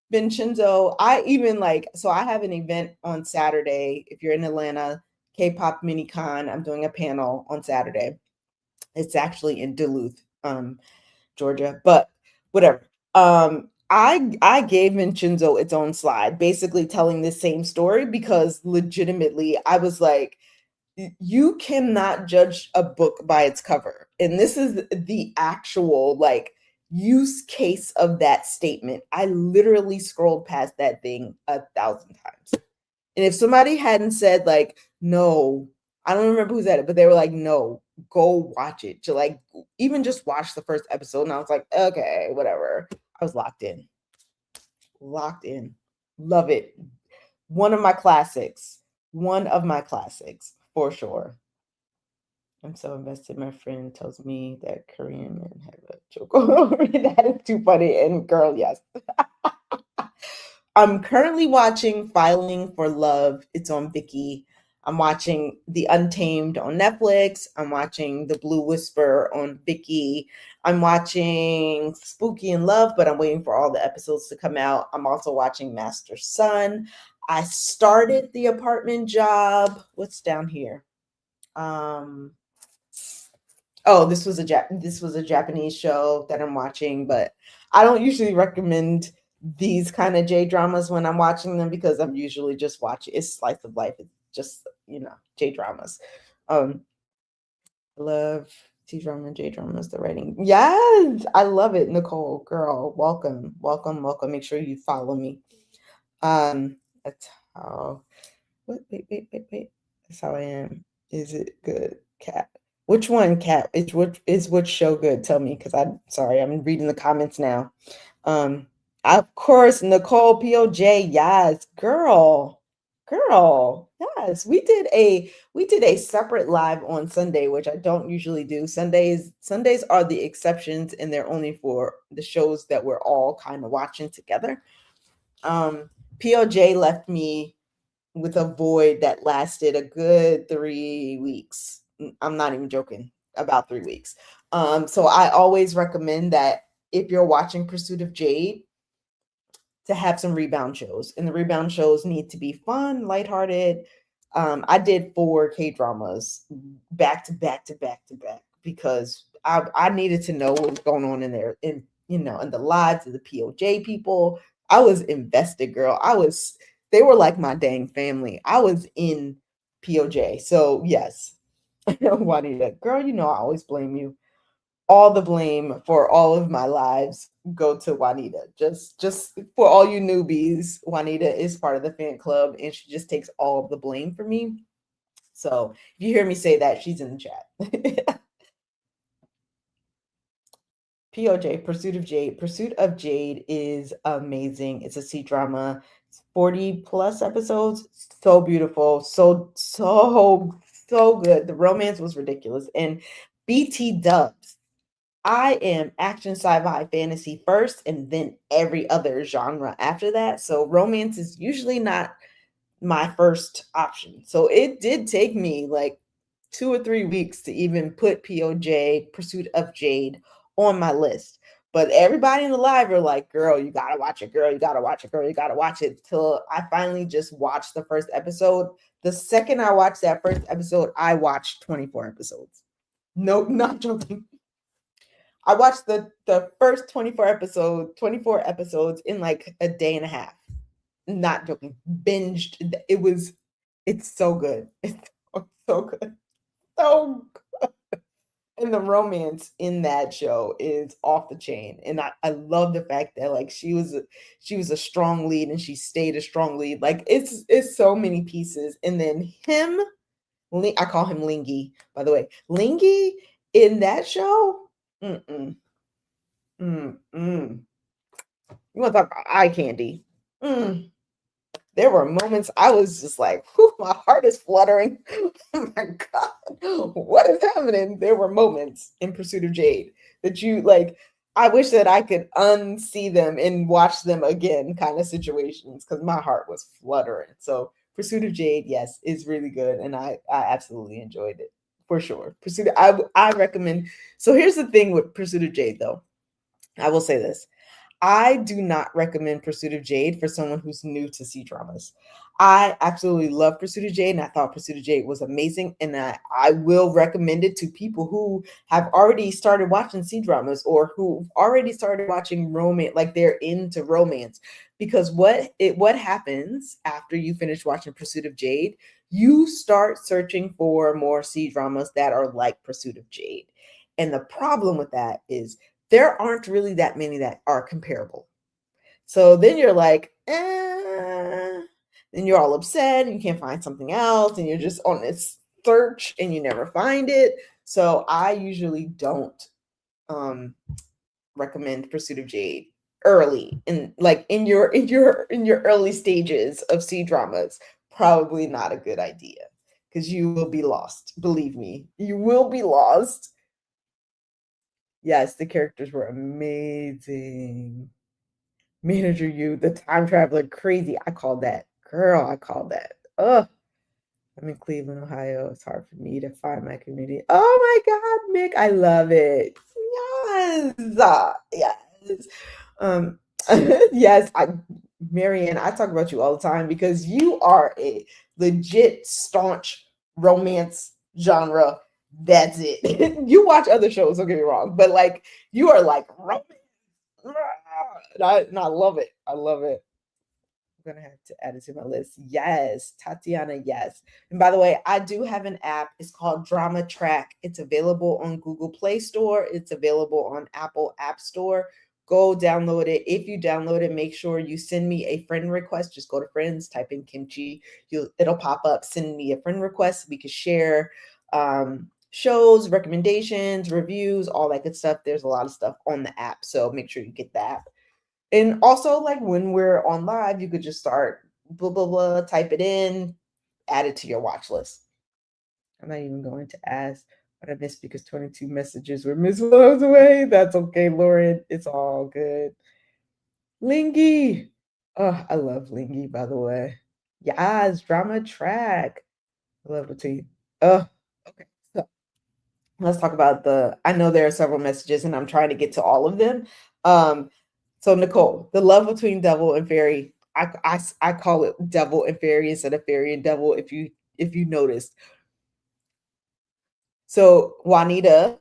Vincenzo, I even like. So I have an event on Saturday. If you're in Atlanta, K-pop mini con. I'm doing a panel on Saturday. It's actually in Duluth, Georgia, but whatever. I gave Vincenzo its own slide, basically telling the same story because legitimately I was like, you cannot judge a book by its cover. And this is the actual like use case of that statement. I literally scrolled past that thing 1,000 times. And if somebody hadn't said like, no, I don't remember who said it, but they were like, no, go watch it. To like even just watch the first episode. And I was like, okay, whatever. I was locked in. Locked in. Love it. One of my classics. One of my classics for sure. I'm so invested. My friend tells me that Korean men have a joke over it. That is too funny. And girl, yes. I'm currently watching Filing for Love. It's on Viki. I'm watching The Untamed on Netflix. I'm watching The Blue Whisper on Viki. I'm watching Spooky in Love, but I'm waiting for all the episodes to come out. I'm also watching Master Son. I started The Apartment Job. What's down here? Oh, this was a Japanese show that I'm watching, but I don't usually recommend these kind of J dramas when I'm watching them because I'm usually just watching. It's slice of life. It's just J dramas. I love T drama and J dramas. The writing, yes, I love it. Nicole, girl, welcome, welcome, welcome. Make sure you follow me. That's how. What? Wait. That's how I am. Is it good, Cat? Which one, Cat? Which show good? Tell me, because I'm sorry, I'm reading the comments now. Um, of course, Nicole POJ, yes, girl, yes. We did a separate live on Sunday, which I don't usually do. Sundays are the exceptions, and they're only for the shows that we're all kind of watching together. POJ left me with a void that lasted a good 3 weeks. I'm not even joking, about 3 weeks. So I always recommend that if you're watching Pursuit of Jade, to have some rebound shows. And the rebound shows need to be fun, lighthearted. I did 4 K dramas back to back to back to back because I needed to know what was going on in there, in the lives of the POJ people. I was invested, girl. They were like my dang family. I was in POJ. So yes, Juanita, girl, I always blame you. All the blame for all of my lives go to Juanita. Just for all you newbies, Juanita is part of the fan club and she just takes all of the blame for me. So if you hear me say that, she's in the chat. POJ, Pursuit of Jade. Pursuit of Jade is amazing. It's a C drama. It's 40 plus episodes. So beautiful. So good. The romance was ridiculous. And BT dubs. I am action, sci-fi, fantasy first, and then every other genre after that. So romance is usually not my first option. So it did take me like 2 or 3 weeks to even put POJ, Pursuit of Jade, on my list. But everybody in the live are like, girl, you gotta watch it, girl, you gotta watch it, girl, you gotta watch it. Till I finally just watched the first episode. The second I watched that first episode, I watched 24 episodes. No, not joking. I watched the first 24 episodes in like a day and a half. Not joking. Binged. It's so good. It's so good. So good. And the romance in that show is off the chain. And I love the fact that like she was a strong lead and she stayed a strong lead. Like it's so many pieces. And then him, I call him Lingy, by the way. Lingy in that show. Mm-mm. Mm-mm. You want to talk about eye candy? Mm. There were moments I was just like, whew, my heart is fluttering. Oh my God, what is happening? There were moments in Pursuit of Jade that you like. I wish that I could unsee them and watch them again, kind of situations, because my heart was fluttering. So Pursuit of Jade, yes, is really good, and I absolutely enjoyed it for sure. I recommend. So here's the thing with Pursuit of Jade, though. I will say this. I do not recommend Pursuit of Jade for someone who's new to C dramas. I absolutely love Pursuit of Jade, and I thought Pursuit of Jade was amazing. And I will recommend it to people who have already started watching C dramas or who've already started watching romance, like they're into romance. Because what happens after you finish watching Pursuit of Jade, you start searching for more C dramas that are like Pursuit of Jade. And the problem with that is there aren't really that many that are comparable. So then you're like, then you're all upset and you can't find something else and you're just on this search and you never find it. So I usually don't recommend Pursuit of Jade early in like in your early stages of C dramas. Probably not a good idea because you will be lost. Believe me, you will be lost. Yes, the characters were amazing. Manager you, the time traveler, crazy. I called that. Girl, I called that. Ugh. I'm in Cleveland, Ohio. It's hard for me to find my community. Oh my God, Mick, I love it. Yes. Yes. Um, yes, Marianne, I talk about you all the time because you are a legit staunch romance genre. That's it. You watch other shows, don't get me wrong, but like you are like romance. And I love it. I love it. I'm gonna have to add it to my list. Yes, Tatiana, yes. And by the way, I do have an app. It's called Drama Track. It's available on Google Play Store. It's available on Apple App Store. Go download it. If you download it, make sure you send me a friend request. Just go to friends, type in kimchi. It'll pop up. Send me a friend request. We can share shows, recommendations, reviews, all that good stuff. There's a lot of stuff on the app. So make sure you get the app. And also, like when we're on live, you could just start blah blah blah, type it in, add it to your watch list. I'm not even going to ask what I missed because 22 messages were missed while I was away. That's okay, Lauren. It's all good. Lingy. Oh, I love Lingy, by the way. Yes, drama track. I love it to you. Oh, okay. So let's talk about I know there are several messages and I'm trying to get to all of them. Um, so Nicole, the love between devil and fairy, I call it devil and fairy instead of fairy and devil, if you noticed. So Juanita,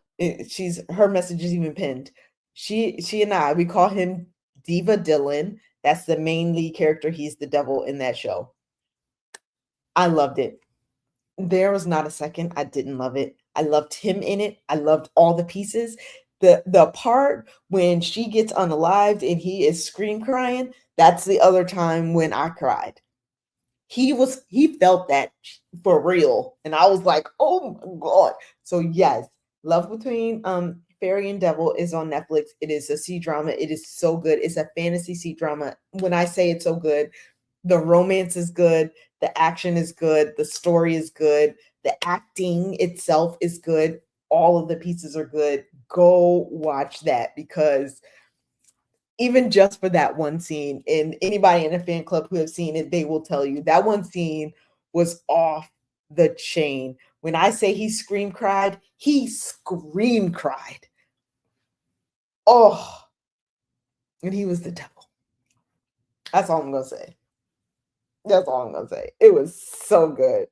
she's her message is even pinned. She and I, we call him Diva Dylan. That's the main lead character. He's the devil in that show. I loved it. There was not a second I didn't love it. I loved him in it. I loved all the pieces. The part when she gets unalived and he is scream crying, that's the other time when I cried. He felt that for real. And I was like, oh my God. So yes, Love Between Fairy and Devil is on Netflix. It is a C-drama. It is so good. It's a fantasy C-drama. When I say it's so good, the romance is good, the action is good, the story is good, the acting itself is good. All of the pieces are good. Go watch that because even just for that one scene, and anybody in a fan club who have seen it, they will tell you that one scene was off the chain. When I say he scream cried. Oh, and he was the devil. That's all I'm gonna say. That's all I'm gonna say. It was so good.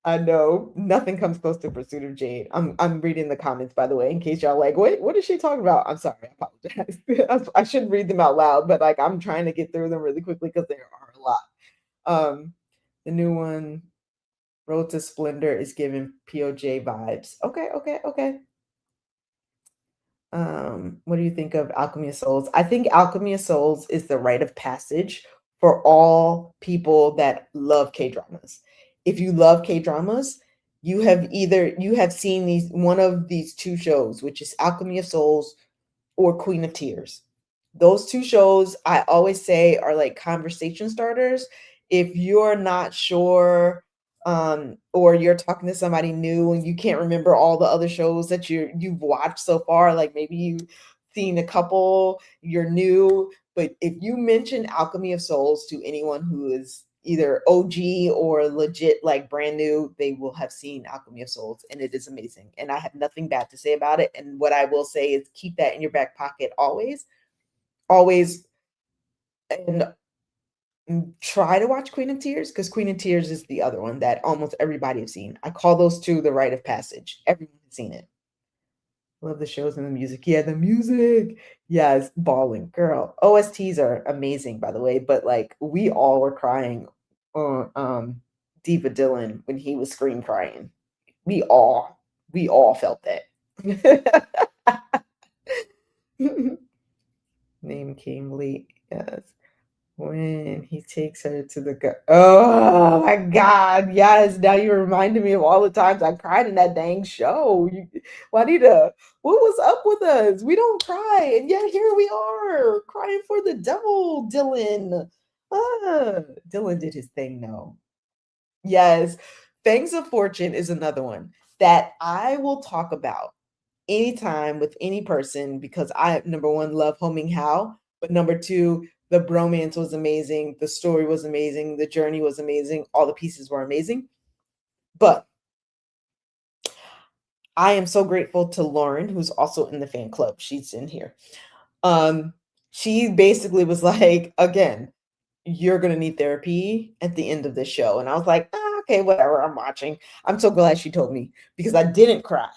I know nothing comes close to Pursuit of Jade. I'm reading the comments by the way, in case y'all like, wait, what is she talking about? I'm sorry, I apologize. I should read them out loud, but like I'm trying to get through them really quickly because there are a lot. The new one, Road to Splendor, is giving POJ vibes. Okay, okay, okay. What do you think of Alchemy of Souls? I think Alchemy of Souls is the rite of passage for all people that love K dramas. If you love K dramas, you have seen these one of these two shows, which is Alchemy of Souls or Queen of Tears. Those two shows I always say are like conversation starters. If you're not sure or you're talking to somebody new and you can't remember all the other shows that you've watched so far, like maybe you've seen a couple, you're new, but if you mention Alchemy of Souls to anyone who is either OG or legit like brand new, they will have seen Alchemy of Souls and it is amazing. And I have nothing bad to say about it. And what I will say is keep that in your back pocket always. Always. And try to watch Queen of Tears because Queen of Tears is the other one that almost everybody has seen. I call those two the rite of passage. Everyone has seen it. Love the shows and the music. Yeah, the music. Yes, balling, girl. OSTs are amazing, by the way. But like, we all were crying on Diva Dylan when he was scream crying. We all felt that. Name came late. Yes. When he takes her to the oh my God, yes. Now you reminded me of all the times I cried in that dang show. Juanita, what was up with us? We don't cry, and yet here we are crying for the devil, Dylan. Dylan did his thing, though. Yes, Fangs of Fortune is another one that I will talk about anytime with any person because I, number one, love Homing How, but number two, the bromance was amazing, the story was amazing, the journey was amazing, all the pieces were amazing. But I am so grateful to Lauren, who's also in the fan club. She's in here. Um, she basically was like, again, you're gonna need therapy at the end of this show. And I was like, okay, whatever, I'm watching. I'm so glad she told me because I didn't cry.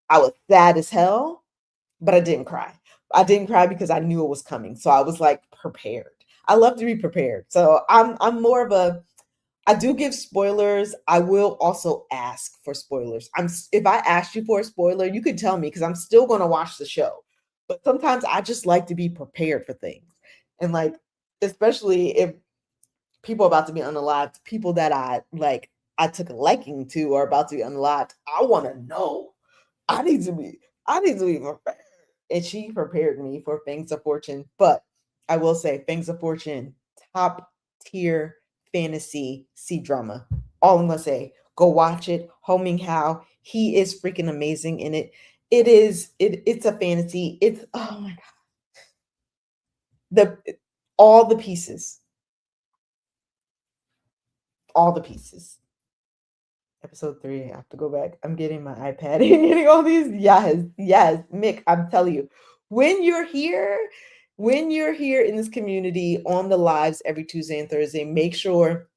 I was sad as hell, but I didn't cry. I didn't cry because I knew it was coming. So I was like prepared. I love to be prepared. So I'm more of a I do give spoilers. I will also ask for spoilers. If I ask you for a spoiler, you can tell me because I'm still going to watch the show. But sometimes I just like to be prepared for things. And like especially if people are about to be unalived, people that I took a liking to are about to be unalived. I want to know. I need to be I need to be prepared. And she prepared me for Fangs of Fortune. But I will say Fangs of Fortune, top tier fantasy Cdrama. All I'm gonna say, go watch it. Ho Ming Hao, he is freaking amazing in it. It's a fantasy. It's oh my god. The all the pieces. All the pieces. Episode 3, I have to go back. I'm getting my iPad and getting all these. Yes, yes, Mick, I'm telling you, when you're here, when you're here in this community on the lives every Tuesday and Thursday, make sure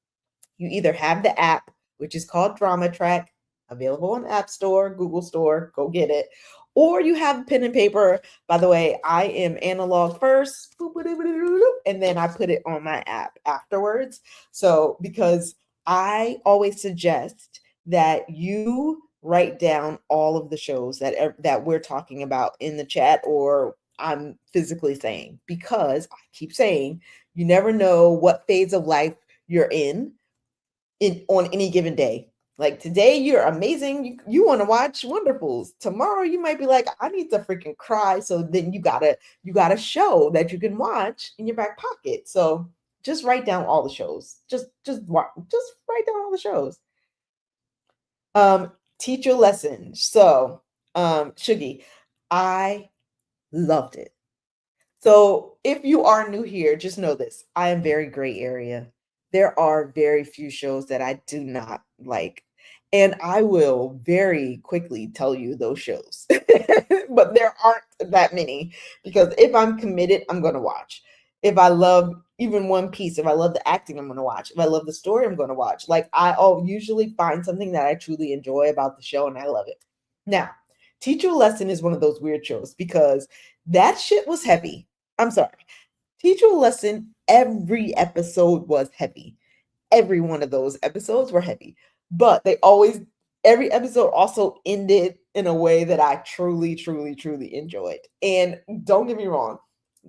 you either have the app, which is called Drama Track, available on App Store, Google Store, go get it, or you have pen and paper. By the way, I am analog first, and then I put it on my app afterwards. So, because I always suggest that you write down all of the shows that we're talking about in the chat or I'm physically saying, because I keep saying you never know what phase of life you're in on any given day. Like today, you're amazing. You want to watch Wonderfuls. Tomorrow, you might be like, I need to freaking cry. So then you got a show that you can watch in your back pocket. So just write down all the shows. Just write down all the shows. Teach your lesson. So, Shuggy, I loved it. So if you are new here, just know this. I am very gray area. There are very few shows that I do not like. And I will very quickly tell you those shows. But there aren't that many because if I'm committed, I'm going to watch. If I love even One Piece, if I love the acting, I'm going to watch. If I love the story, I'm going to watch. Like I'll usually find something that I truly enjoy about the show and I love it. Now, Teach You a Lesson is one of those weird shows because that shit was heavy. I'm sorry. Teach You a Lesson, every episode was heavy. Every one of those episodes were heavy. But every episode also ended in a way that I truly, truly, truly enjoyed. And don't get me wrong,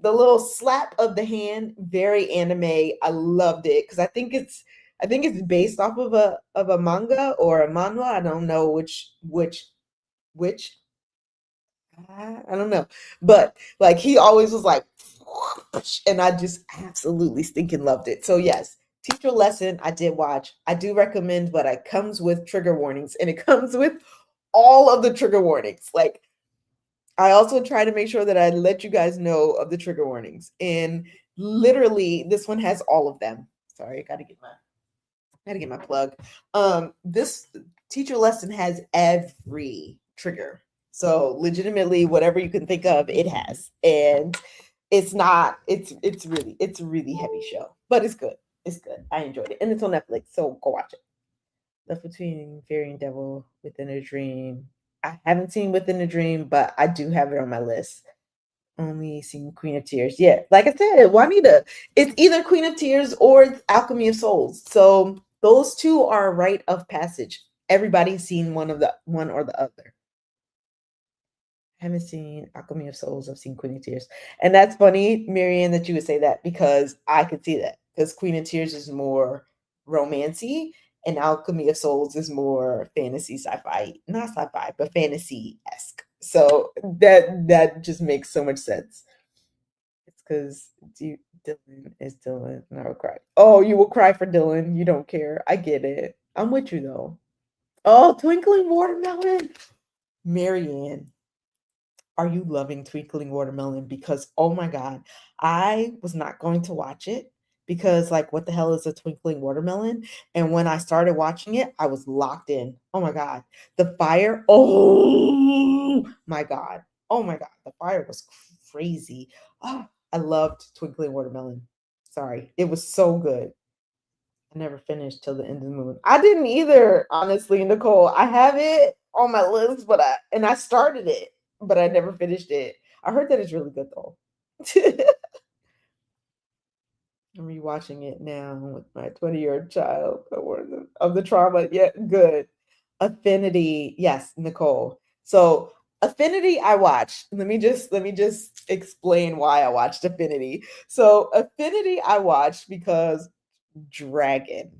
the little slap of the hand, very anime. I loved it because I think it's based off of a manga or a manhwa. I don't know which I don't know. But like he always was like, and I just absolutely stinking loved it. So yes, Teacher Lesson, I did watch. I do recommend, but it comes with trigger warnings and it comes with all of the trigger warnings. Like I also try to make sure that I let you guys know of the trigger warnings. And literally this one has all of them. Sorry, I gotta get my plug. This Teacher Lesson has every trigger. So legitimately, whatever you can think of, it has. And it's not, it's a really heavy show. But it's good. It's good. I enjoyed it. And it's on Netflix, so go watch it. Left Between Fairy and Devil, Within a Dream. I haven't seen Within a Dream, but I do have it on my list. Only seen Queen of Tears. Yeah, like I said, Juanita, it's either Queen of Tears or it's Alchemy of Souls. So those two are a rite of passage. Everybody's seen one or the other. I haven't seen Alchemy of Souls. I've seen Queen of Tears, and that's funny, Marianne, that you would say that because I could see that because Queen of Tears is more romancy, and Alchemy of Souls is more fantasy, sci-fi, not sci-fi, but fantasy esque. So that just makes so much sense. It's because Dylan is Dylan, and I will cry. Oh, you will cry for Dylan. You don't care. I get it. I'm with you though. Oh, Twinkling Watermelon. Marianne, are you loving Twinkling Watermelon? Because oh my god, I was not going to watch it because like what the hell is a twinkling watermelon? And when I started watching it, I was locked in. Oh my god. The fire. Oh my god. Oh my god. The fire was crazy. Oh, I loved Twinkling Watermelon. Sorry. It was so good. I never finished till the end of the moon. I didn't either, honestly, Nicole. I have it on my list, but I started it, but I never finished it. I heard that it's really good though. I'm rewatching it now with my 20-year-old child. Of the trauma. Yeah, good. Affinity. Yes, Nicole. So Affinity I watched. Let me just explain why I watched Affinity. So Affinity I watched because dragon.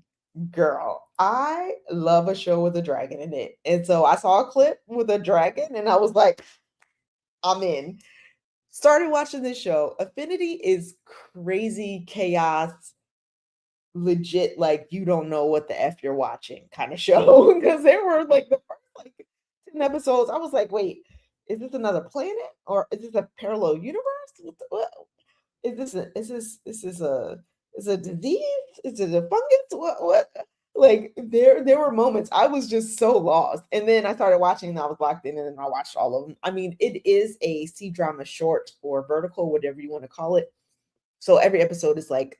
Girl, I love a show with a dragon in it. And so I saw a clip with a dragon and I was like, I'm in. Started watching this show. Affinity is crazy chaos, legit, like you don't know what the F you're watching kind of show. Because there were like the first like 10 episodes, I was like, wait, is this another planet or is this a parallel universe? What is this is a disease? Is it a fungus? What? Like there were moments I was just so lost. And then I started watching and I was locked in and then I watched all of them. I mean, it is a C-drama short or vertical, whatever you want to call it. So every episode is like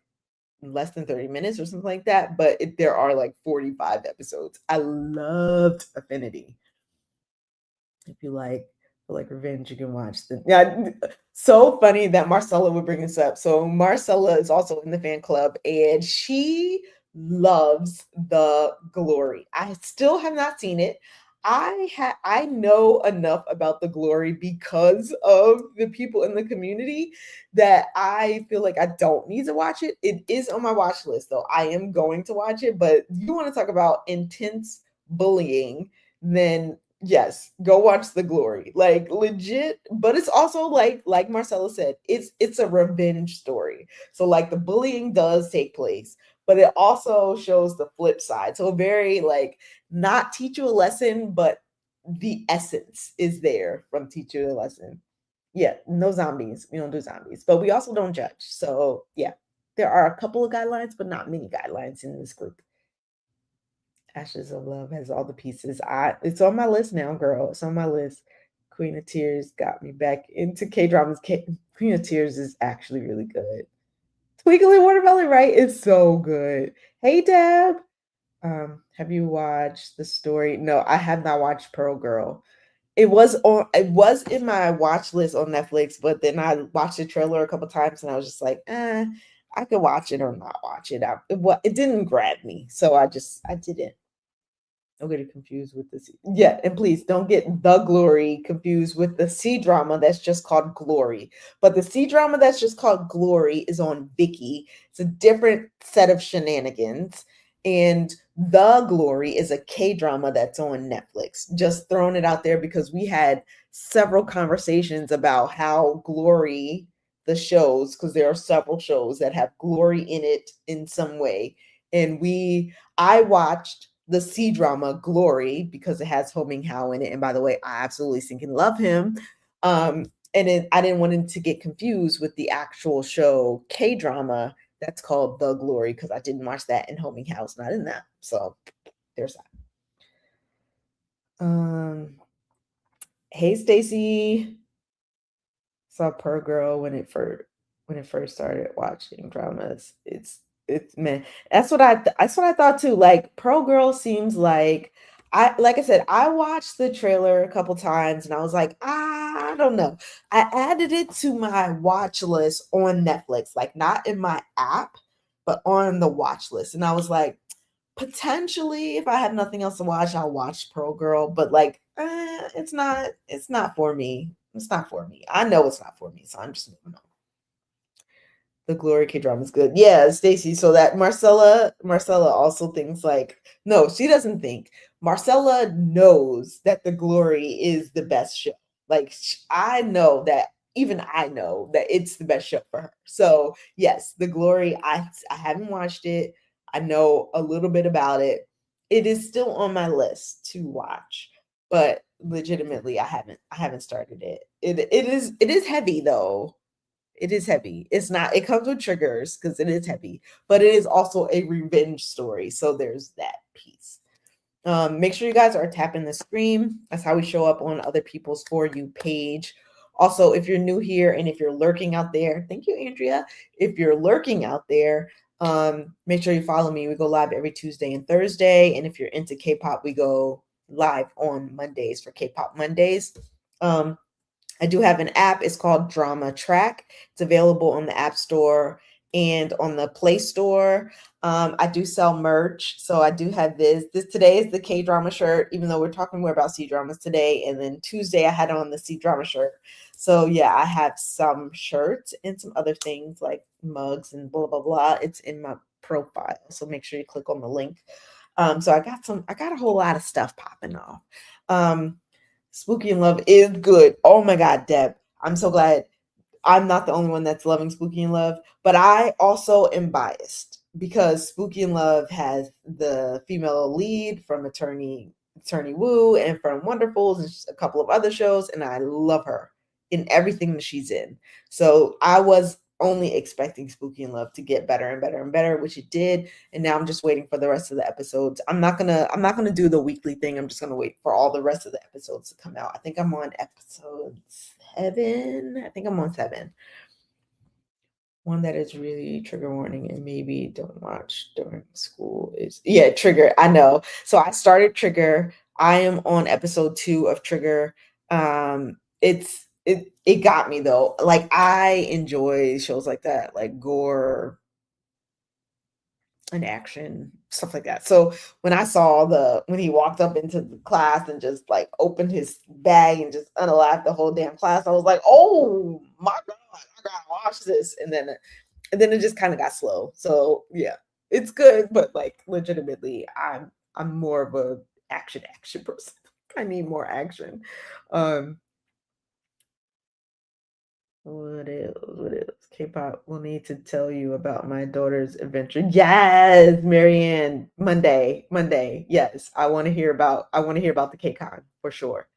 less than 30 minutes or something like that, but there are like 45 episodes. I loved Affinity. If you like revenge, you can watch the yeah. So funny that Marcella would bring this up. So Marcella is also in the fan club, and she loves the Glory. I still have not seen it. I know enough about the Glory because of the people in the community that I feel like I don't need to watch it. It is on my watch list, though. I am going to watch it. But you want to talk about intense bullying? Then yes, go watch The Glory. Like legit, but it's also like Marcella said, it's a revenge story. So like the bullying does take place, but it also shows the flip side. So very like not teach you a lesson, but the essence is there from teach you a lesson. Yeah, no zombies. We don't do zombies, but we also don't judge. So yeah, there are a couple of guidelines, but not many guidelines in this group. Ashes of Love has all the pieces. It's on my list now, girl. It's on my list. Queen of Tears got me back into K dramas. Queen of Tears is actually really good. Twinkly Watermelon, right? It's so good. Hey, Deb. Have you watched the story? No, I have not watched Pearl Girl. It was in my watch list on Netflix, but then I watched the trailer a couple times and I was just like, I could watch it or not watch it. It didn't grab me, so I didn't. Don't get it confused with the C. Yeah, and please don't get the Glory confused with the C-drama that's just called Glory. But the C-drama that's just called Glory is on Viki. It's a different set of shenanigans. And The Glory is a K-drama that's on Netflix. Just throwing it out there because we had several conversations about how Glory, the shows, because there are several shows that have glory in it in some way. And I watched the C-drama Glory because it has Ho Ming Hao in it. And by the way, I absolutely think and love him. I didn't want him to get confused with the actual show K-drama that's called The Glory because I didn't watch that and Ho Ming Hao's not in that. So there's that. Hey Stacy, saw Per Girl when it first started watching dramas. It's man, that's what I thought too. Like Pearl Girl seems like I said, I watched the trailer a couple times and I was like, I don't know. I added it to my watch list on Netflix, like not in my app, but on the watch list. And I was like, potentially, if I have nothing else to watch, I'll watch Pearl Girl. But like, it's not for me. It's not for me. I know it's not for me, so I'm just moving on. The Glory K drama is good. Yeah, Stacy. So that Marcella also thinks like, no, she doesn't think. Marcella knows that The Glory is the best show. Like I know that even I know that it's the best show for her. So yes, The Glory. I haven't watched it. I know a little bit about it. It is still on my list to watch, but legitimately, I haven't started it. It is heavy though. It is heavy. It's not, it comes with triggers because it is heavy, but it is also a revenge story. So there's that piece. Make sure you guys are tapping the screen. That's how we show up on other people's For You page. Also, if you're new here and if you're lurking out there, thank you, Andrea. If you're lurking out there, make sure you follow me. We go live every Tuesday and Thursday. And if you're into K-pop, we go live on Mondays for K-pop Mondays. I do have an app. It's called Drama Track. It's available on the App Store and on the Play Store. I do sell merch, so I do have this. This today is the K drama shirt, even though we're talking more about C dramas today. And then Tuesday I had on the C drama shirt. So yeah, I have some shirts and some other things like mugs and blah blah blah. It's in my profile, so make sure you click on the link. So I got a whole lot of stuff popping off. Um, Spooky in Love is good. Oh my God, Deb. I'm so glad I'm not the only one that's loving Spooky in Love, but I also am biased because Spooky in Love has the female lead from Attorney Woo and from Wonderfuls and a couple of other shows, and I love her in everything that she's in. So I was only expecting Spooky in Love to get better and better and better, which it did. And now I'm just waiting for the rest of the episodes. I'm not gonna do the weekly thing. I'm just gonna wait for all the rest of the episodes to come out. I think I'm on episode 7. I think I'm on 7. One that is really trigger warning and maybe don't watch during school is, yeah, Trigger. I know. So I started Trigger. I am on episode 2 of Trigger. It got me though. Like I enjoy shows like that, like gore and action, stuff like that. So when I saw when he walked up into the class and just like opened his bag and just unalive the whole damn class, I was like, oh my God, I gotta watch this. And then it just kind of got slow. So yeah, it's good, but like legitimately, I'm more of a action person. I need more action. Um, what else? What else? K-pop will need to tell you about my daughter's adventure. Yes, Marianne. Monday. Monday. Yes. I want to hear about the K-Con for sure.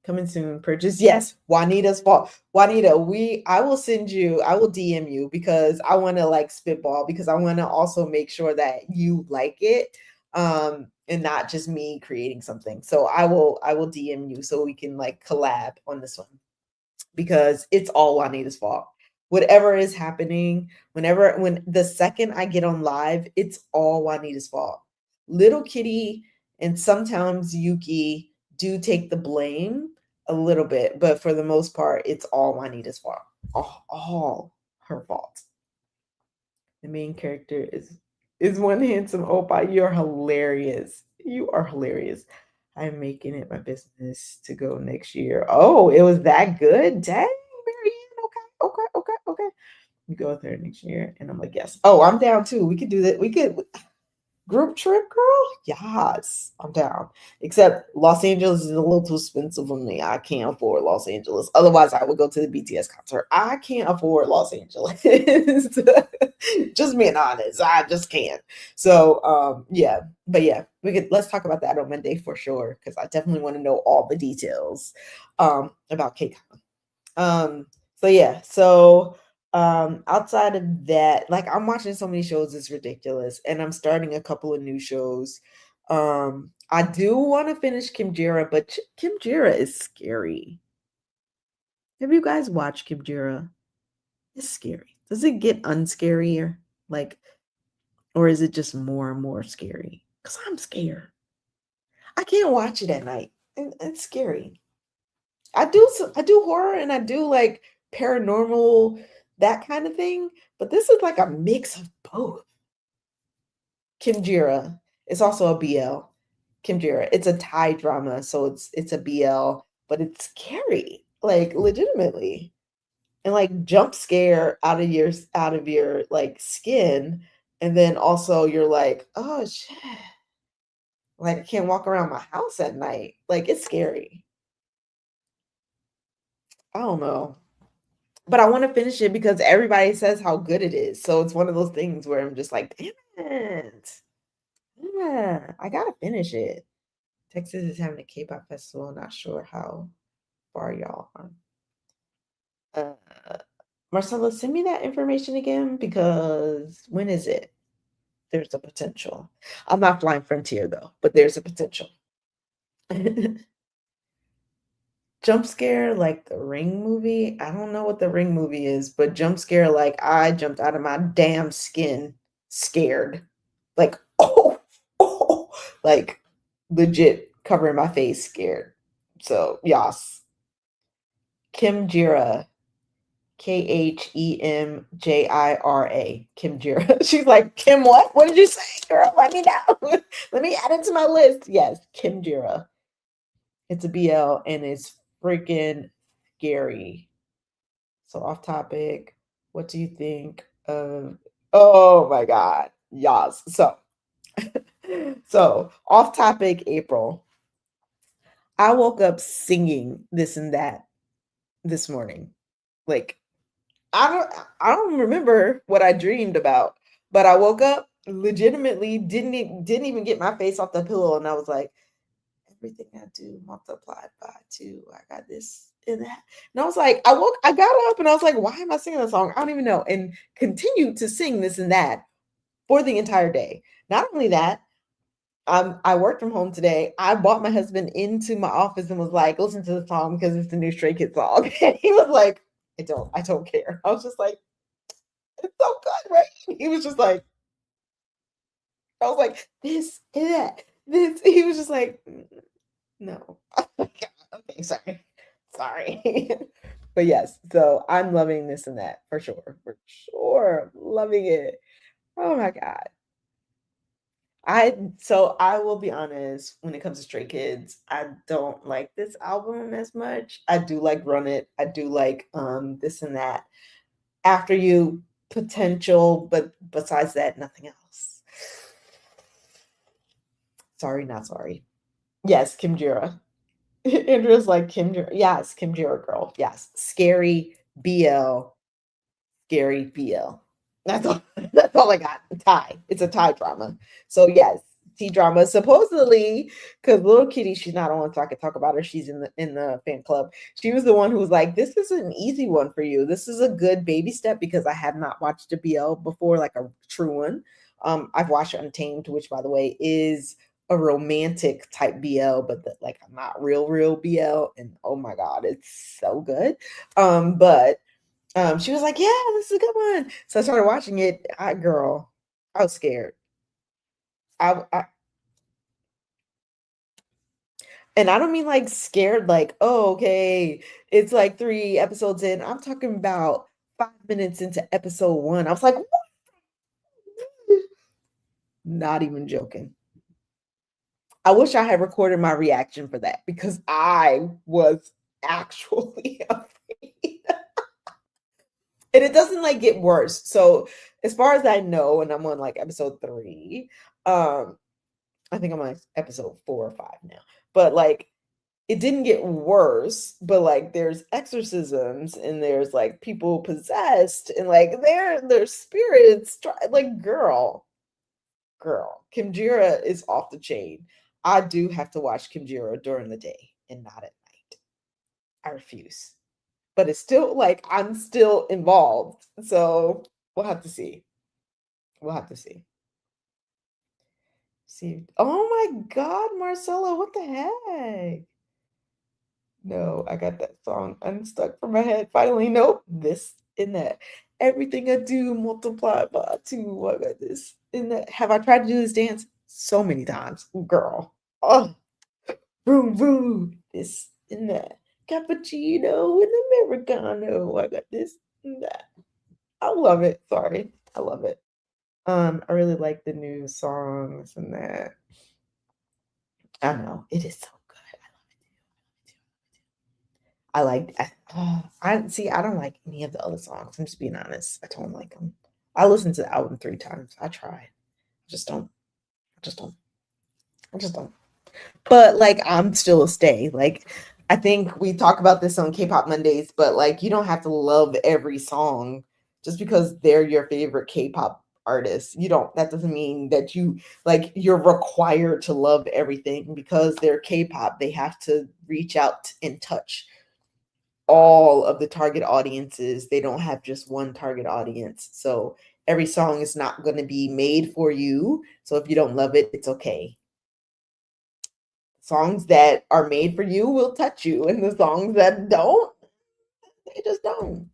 Coming soon. Purchase. Yes. Juanita's fault. Juanita, I will DM you because I want to like spitball because I want to also make sure that you like it. And not just me creating something. So I will DM you so we can like collab on this one because it's all Juanita's fault. Whatever is happening, when the second I get on live, it's all Juanita's fault. Little Kitty and sometimes Yuki do take the blame a little bit, but for the most part, it's all Juanita's fault. All her fault. The main character is one handsome oppa. You're hilarious. You are hilarious. I'm making it my business to go next year. Oh, it was that good? Dang, Marianne. Okay. You go with her next year. And I'm like, yes. Oh, I'm down too. We could do that. We could group trip, girl? Yes, I'm down. Except Los Angeles is a little too expensive for me. I can't afford Los Angeles. Otherwise, I would go to the BTS concert. I can't afford Los Angeles. Just being honest, I just can't. So, yeah, but yeah, let's talk about that on Monday for sure because I definitely want to know all the details about KCON. So yeah, outside of that, like I'm watching so many shows, it's ridiculous. And I'm starting a couple of new shows. I do want to finish Kdrama, but Kdrama is scary. Have you guys watched Kdrama? It's scary. Does it get unscarier? Like, or is it just more and more scary? Because I'm scared. I can't watch it at night. It's scary. I do horror and I do like paranormal, that kind of thing, but this is like a mix of both. Kimjira. It's also a BL. Kimjira. It's a Thai drama, so it's a BL, but it's scary, like legitimately. And like jump scare out of your like skin, and then also you're like, oh shit. Like I can't walk around my house at night. Like it's scary. I don't know. But I wanna finish it because everybody says how good it is, so it's one of those things where I'm just like, "Damn it. Yeah, I gotta finish it." Texas is having a K-pop festival, not sure how far y'all are. Uh, Marcella, send me that information again because when is it? There's a potential. I'm not flying Frontier though, but there's a potential. Jump scare like the Ring movie. I don't know what the Ring movie is, but jump scare like I jumped out of my damn skin scared. Like, oh, like legit covering my face scared. So, yas. Kemjira. Khemjira. Kemjira. She's like, Kim, what? What did you say, girl? Let me know. Let me add it to my list. Yes, Kemjira. It's a BL and it's freaking scary. So off topic. What do you think of? Oh my god, yes. So off topic. April. I woke up singing this and that this morning. Like I don't remember what I dreamed about, but I woke up legitimately didn't even get my face off the pillow, and I was like, everything I do multiplied by two. I got this and that. And I was like, I got up and I was like, why am I singing this song? I don't even know. And continued to sing this and that for the entire day. Not only that, I worked from home today. I brought my husband into my office and was like, listen to the song because it's the new Stray Kids song. And he was like, I don't care. I was just like, it's so good, right? He was just like, I was like, this and that. This. He was just like, no. Okay, sorry. But yes, so I'm loving this and that for sure, loving it. Oh my god. I will be honest, when it comes to Stray Kids, I don't like this album as much. I do like Run It. I do like this and that. After You, Potential, but besides that, nothing else. Sorry, not sorry. Yes, Kim Jira. Andrew's like Kim Jira. Yes, Kim Jira girl. Yes. Scary BL. Scary BL. That's all. That's all I got. Tie. It's a tie drama. So yes, T drama. Supposedly, because little Kitty, she's not on, so I can talk about her. She's in the fan club. She was the one who was like, "This is an easy one for you. This is a good baby step because I have not watched a BL before, like a true one. I've watched Untamed, which by the way is a romantic type BL, but like not real BL. And oh my god, it's so good. But she was like, "Yeah, this is a good one." So I started watching it. Girl, I was scared. I and I don't mean like scared, like, oh, okay, it's like 3 episodes in. I'm talking about 5 minutes into episode one. I was like, what? Not even joking. I wish I had recorded my reaction for that because I was actually afraid. And it doesn't like get worse. So as far as I know, and I'm on like episode three, um, I think I'm on episode 4 or 5 now. But like it didn't get worse, but like there's exorcisms and there's like people possessed and like their spirits like girl, Kimjira is off the chain. I do have to watch Kimjira during the day and not at night. I refuse. But it's still like I'm still involved. So we'll have to see. We'll have to see. See. Oh my God, Marcella, what the heck? No, I got that song unstuck from my head. Finally, nope. This and that. Everything I do multiplied by two. I got this and that. Have I tried to do this dance so many times, girl? Oh, boom, boom. This and that. Cappuccino and Americano. I got this and that. I love it. Sorry, I love it. I really like the new songs and that. I know it is so good. I like I see, I don't like any of the other songs, I'm just being honest. I don't like them. I listened to the album 3 times. I try. I just don't. I just don't. I just don't. But like I'm still a stay. Like I think we talk about this on K-pop Mondays, but like you don't have to love every song just because they're your favorite K-pop artist. You don't that doesn't mean that you're required to love everything because they're K-pop. They have to reach out and touch all of the target audiences. They don't have just one target audience. So every song is not going to be made for you. So if you don't love it, it's okay. Songs that are made for you will touch you, and the songs that don't, they just don't.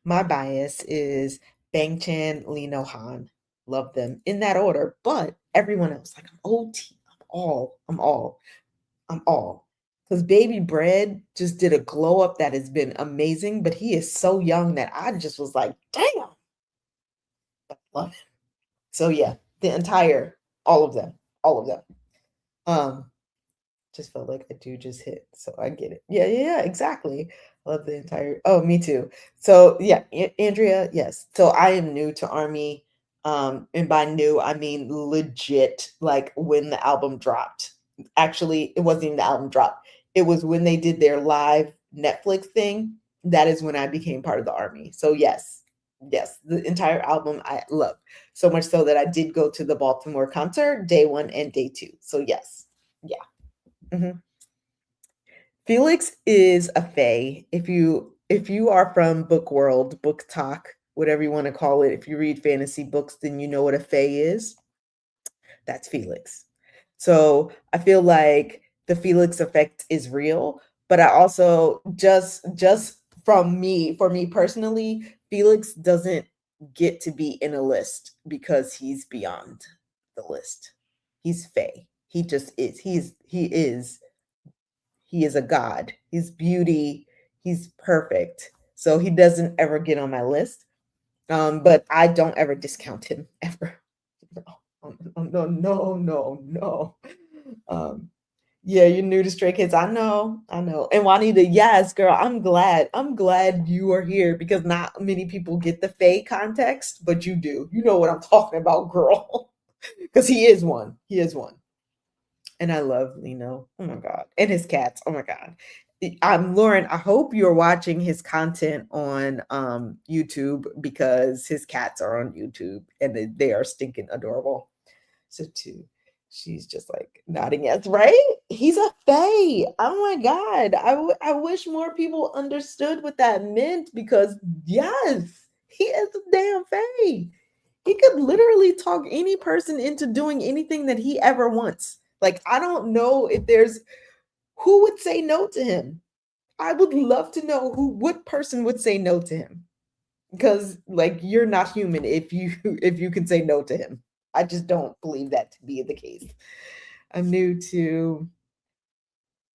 My bias is Bangchan, Lee No Han. Love them in that order, but everyone else, like I'm OT, I'm all. I'm all. because Baby Bread just did a glow up that has been amazing, but he is so young that I just was like, damn, I love him. So yeah, the entire, all of them, all of them. Um, just felt like a dude just hit, so I get it. Yeah, yeah, yeah, exactly. Love the entire. Oh, me too. So yeah, Andrea, yes. So I am new to Army, and by new I mean legit. Like when the album dropped. Actually, it wasn't even the album drop. It was when they did their live Netflix thing. That is when I became part of the Army. So yes, yes, the entire album I love so much so that I did go to the Baltimore concert day one and day two. So yes, yeah. Mhm. Felix is a fae. If you are from book world, book talk, whatever you want to call it, if you read fantasy books, then you know what a fae is. That's Felix. So I feel like the Felix effect is real, but I also just from me, for me personally, Felix doesn't get to be in a list because he's beyond the list. He's fae. He just is. He is a god. He's beauty. He's perfect. So he doesn't ever get on my list. But I don't ever discount him ever. No, no, no, no, no. Um, yeah, you're new to Stray Kids. I know, I know. And Juanita, yes, girl, I'm glad. I'm glad you are here because not many people get the Faye context, but you do. You know what I'm talking about, girl. Because he is one. He is one. And I love Lino. Oh my god. And his cats. Oh my god. I'm Lauren. I hope you're watching his content on YouTube because his cats are on YouTube and they are stinking adorable. So too, she's just like nodding yes, right? He's a fae. Oh my god. I wish more people understood what that meant because yes, he is a damn fae. He could literally talk any person into doing anything that he ever wants. Like, I don't know if there's who would say no to him. I would love to know what person would say no to him. Because like you're not human if you can say no to him. I just don't believe that to be the case. I'm new to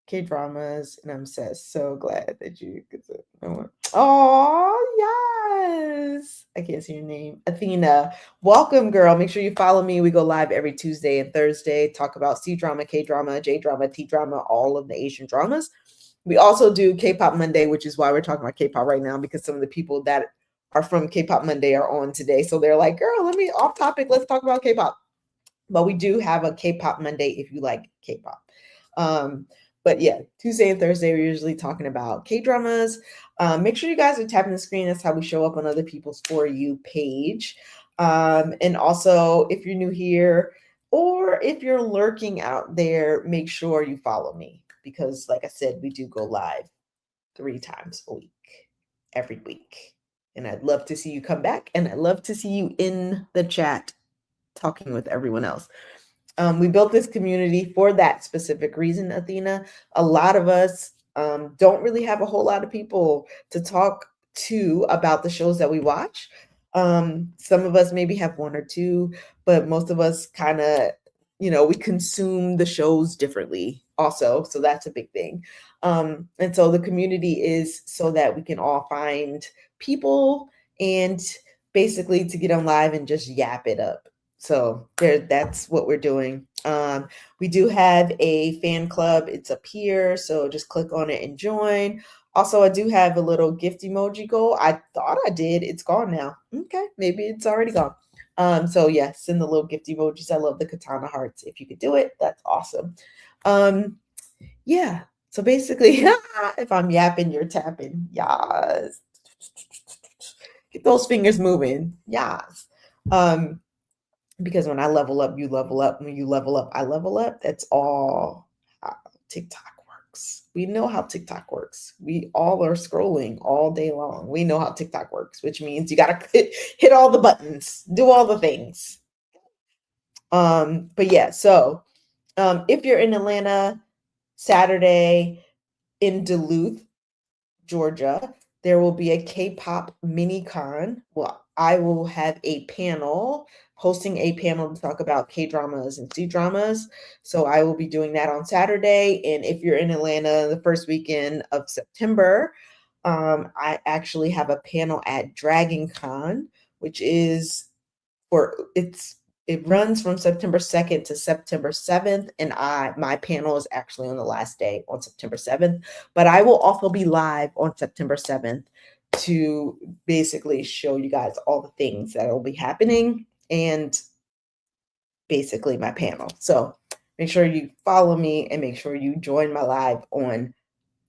K-dramas and I'm so glad that you could say no. Oh yes. I can't see your name. Athena. Welcome, girl. Make sure you follow me. We go live every Tuesday and Thursday. Talk about C drama, K drama, J drama, T drama, all of the Asian dramas. We also do K-pop Monday, which is why we're talking about K-pop right now, because some of the people that are from K-pop Monday are on today. So they're like, girl, let me off topic. Let's talk about K-pop. But we do have a K-pop Monday if you like K-pop. But yeah, Tuesday and Thursday, we're usually talking about K-dramas. Make sure you guys are tapping the screen. That's how we show up on other people's For You page. And also, if you're new here or if you're lurking out there, make sure you follow me because, like I said, we do go live 3 times a week, every week. And I'd love to see you come back and I'd love to see you in the chat talking with everyone else. We built this community for that specific reason, Athena. A lot of us don't really have a whole lot of people to talk to about the shows that we watch. Some of us maybe have one or two, but most of us kind of, we consume the shows differently also. So that's a big thing. And so the community is so that we can all find people and basically to get on live and just yap it up. So that's what we're doing. We do have a fan club. It's up here. So just click on it and join. Also, I do have a little gift emoji goal. I thought I did. It's gone now. Okay, maybe it's already gone. So yeah, send the little gift emojis. I love the katana hearts. If you could do it, that's awesome. Yeah. So basically, if I'm yapping, you're tapping. Yes. Get those fingers moving. Yes. Because when I level up, you level up. When you level up, I level up. That's all how TikTok works. We know how TikTok works. We all are scrolling all day long. We know how TikTok works, which means you got to hit all the buttons, do all the things. But yeah, so if you're in Atlanta, Saturday in Duluth, Georgia, there will be a K-pop mini con. Well, I will have a panel, hosting a panel to talk about K-dramas and C-dramas. So I will be doing that on Saturday. And if you're in Atlanta the first weekend of September, I actually have a panel at Dragon Con, which is it runs from September 2nd to September 7th, and my panel is actually on the last day on September 7th, but I will also be live on September 7th to basically show you guys all the things that will be happening and basically my panel. So make sure you follow me and make sure you join my live on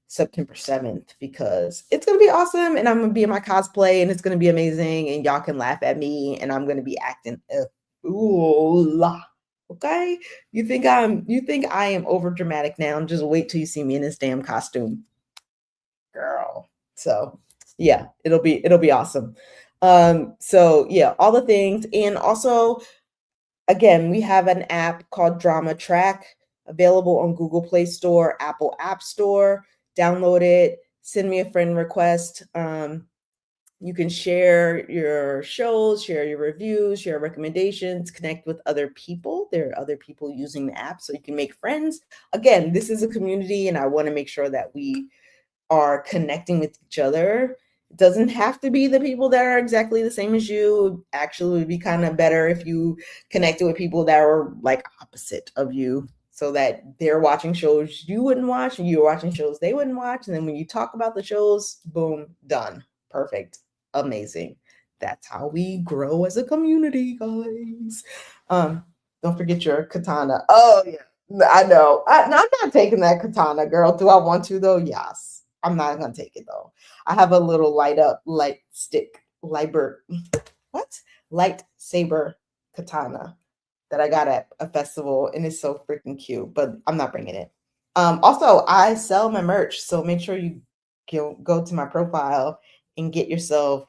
September 7th because it's going to be awesome and I'm going to be in my cosplay and it's going to be amazing and y'all can laugh at me and I'm going to be acting a fool. Okay? You think I am over dramatic now? Just wait till you see me in this damn costume. Girl. So, yeah, it'll be awesome. So yeah, all the things and also again, we have an app called Drama Track available on Google Play Store, Apple App Store. Download it, send me a friend request. You can share your shows, share your reviews, share recommendations, connect with other people. There are other people using the app, so you can make friends. Again, this is a community, and I want to make sure that we are connecting with each other. It doesn't have to be the people that are exactly the same as you. Actually, it would be kind of better if you connected with people that are like opposite of you so that they're watching shows you wouldn't watch and you're watching shows they wouldn't watch. And then when you talk about the shows, boom, done. Perfect. Amazing. That's how we grow as a community, guys. Don't forget your katana. Oh, yeah. I know. I'm not taking that katana, girl. Do I want to, though? Yes. I'm not going to take it, though. I have a little light stick, lightsaber katana that I got at a festival, and it's so freaking cute, but I'm not bringing it. Also, I sell my merch, so make sure you go to my profile and get yourself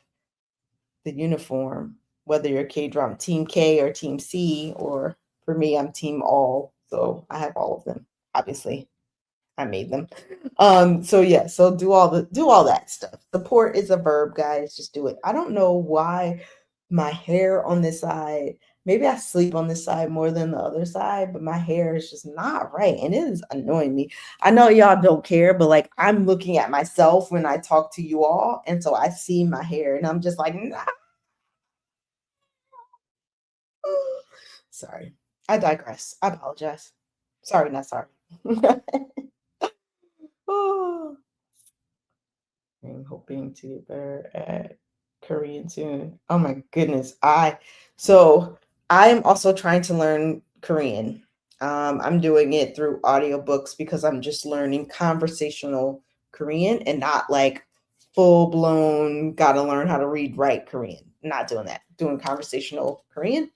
the uniform, whether you're Kdrama Team K or Team C, or for me, I'm Team All. So I have all of them. Obviously, I made them. So yeah, so do all that stuff. Support is a verb, guys. Just do it. I don't know why my hair on this side, maybe I sleep on this side more than the other side, but my hair is just not right. And it is annoying me. I know y'all don't care, but like I'm looking at myself when I talk to you all. And so I see my hair and I'm just like, nah. Sorry. I digress. I apologize. Sorry, not sorry. Oh. I'm hoping to get better at Korean soon. Oh my goodness. So I'm also trying to learn Korean. I'm doing it through audiobooks because I'm just learning conversational Korean and not like full blown gotta learn how to read write Korean. Not doing that. Doing conversational Korean.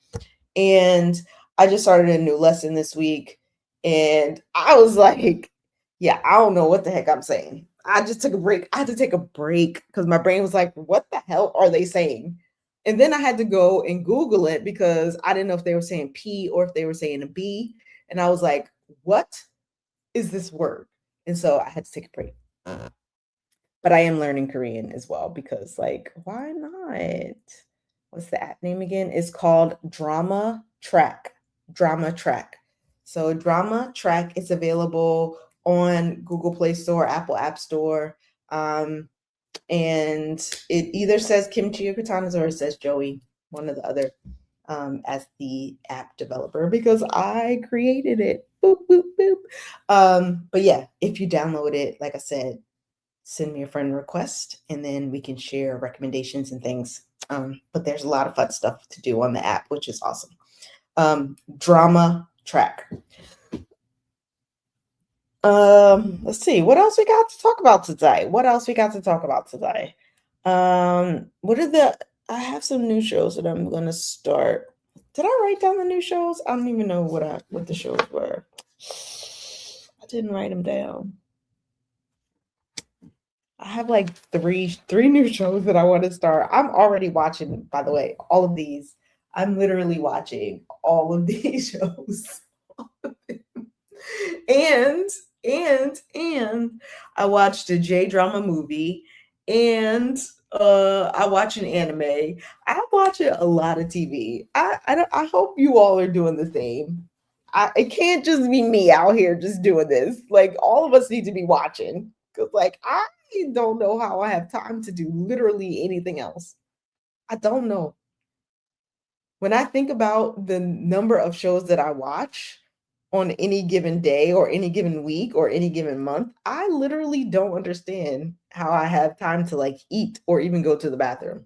And I just started a new lesson this week. And I was like, yeah, I don't know what the heck I'm saying. I just took a break. I had to take a break because my brain was like, what the hell are they saying? And then I had to go and Google it because I didn't know if they were saying P or if they were saying a B. And I was like, what is this word? And so I had to take a break. But I am learning Korean as well because, like, why not? What's the app name again? It's called Drama Track. Drama Track. So Drama Track is available on Google Play Store, Apple App Store. And it either says Kimchi or Katanas or it says Joey, one or the other, as the app developer because I created it. Boop, boop, boop. But yeah, if you download it, like I said, send me a friend request and then we can share recommendations and things. But there's a lot of fun stuff to do on the app, which is awesome. Drama Track. Let's see what else we got to talk about today. I have some new shows that I'm gonna start. Did I write down the new shows? I don't even know what the shows were. I didn't write them down. I have like three new shows that I want to start. I'm already watching, by the way, all of these. I'm literally watching all of these shows. and I watched a J drama movie and I watch an anime. I watch a lot of TV. I hope you all are doing the same. It can't just be me out here just doing this. Like all of us need to be watching because, like, I don't know how I have time to do literally anything else. I don't know. When I think about the number of shows that I watch on any given day or any given week or any given month, I literally don't understand how I have time to like eat or even go to the bathroom.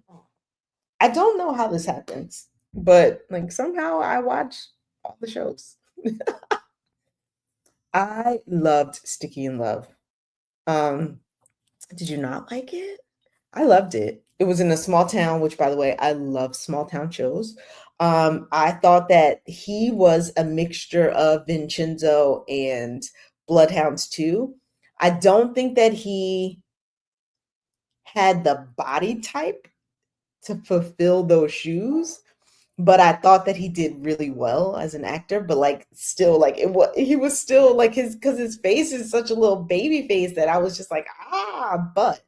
I don't know how this happens, but like somehow I watch all the shows. I loved Sticky in Love. Um, did you not like it? I loved it. It was in a small town, which by the way, I love small town shows. I thought that he was a mixture of Vincenzo and Bloodhounds 2. I don't think that he had the body type to fulfill those shoes, but I thought that he did really well as an actor, but like still like he was still like his because his face is such a little baby face that I was just like, but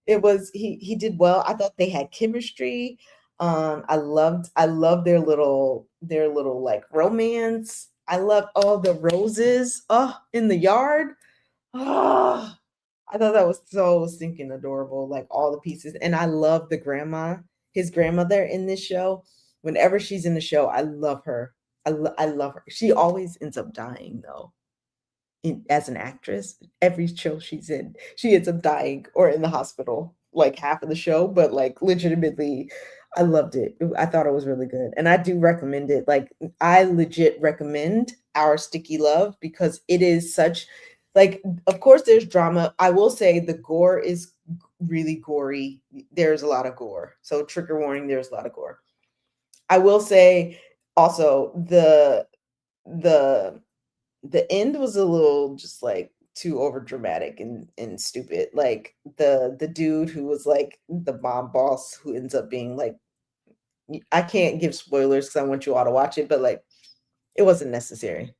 it was he did well. I thought they had chemistry. I loved their little like romance. I love all the roses in the yard. Oh, I thought that was so stinking adorable, like all the pieces. And I love the grandma, his grandmother in this show. Whenever she's in the show, I love her. I love her. She always ends up dying though as an actress. Every show she's in, she ends up dying or in the hospital like half of the show, but like legitimately, I loved it. I thought it was really good. And I do recommend it. Like I legit recommend Our Sticky Love because it is such like of course there's drama. I will say the gore is really gory. There's a lot of gore. So trigger warning, there's a lot of gore. I will say also the the end was a little just like too over dramatic and stupid. Like the dude who was like the mob boss who ends up being like I can't give spoilers because I want you all to watch it, but like it wasn't necessary.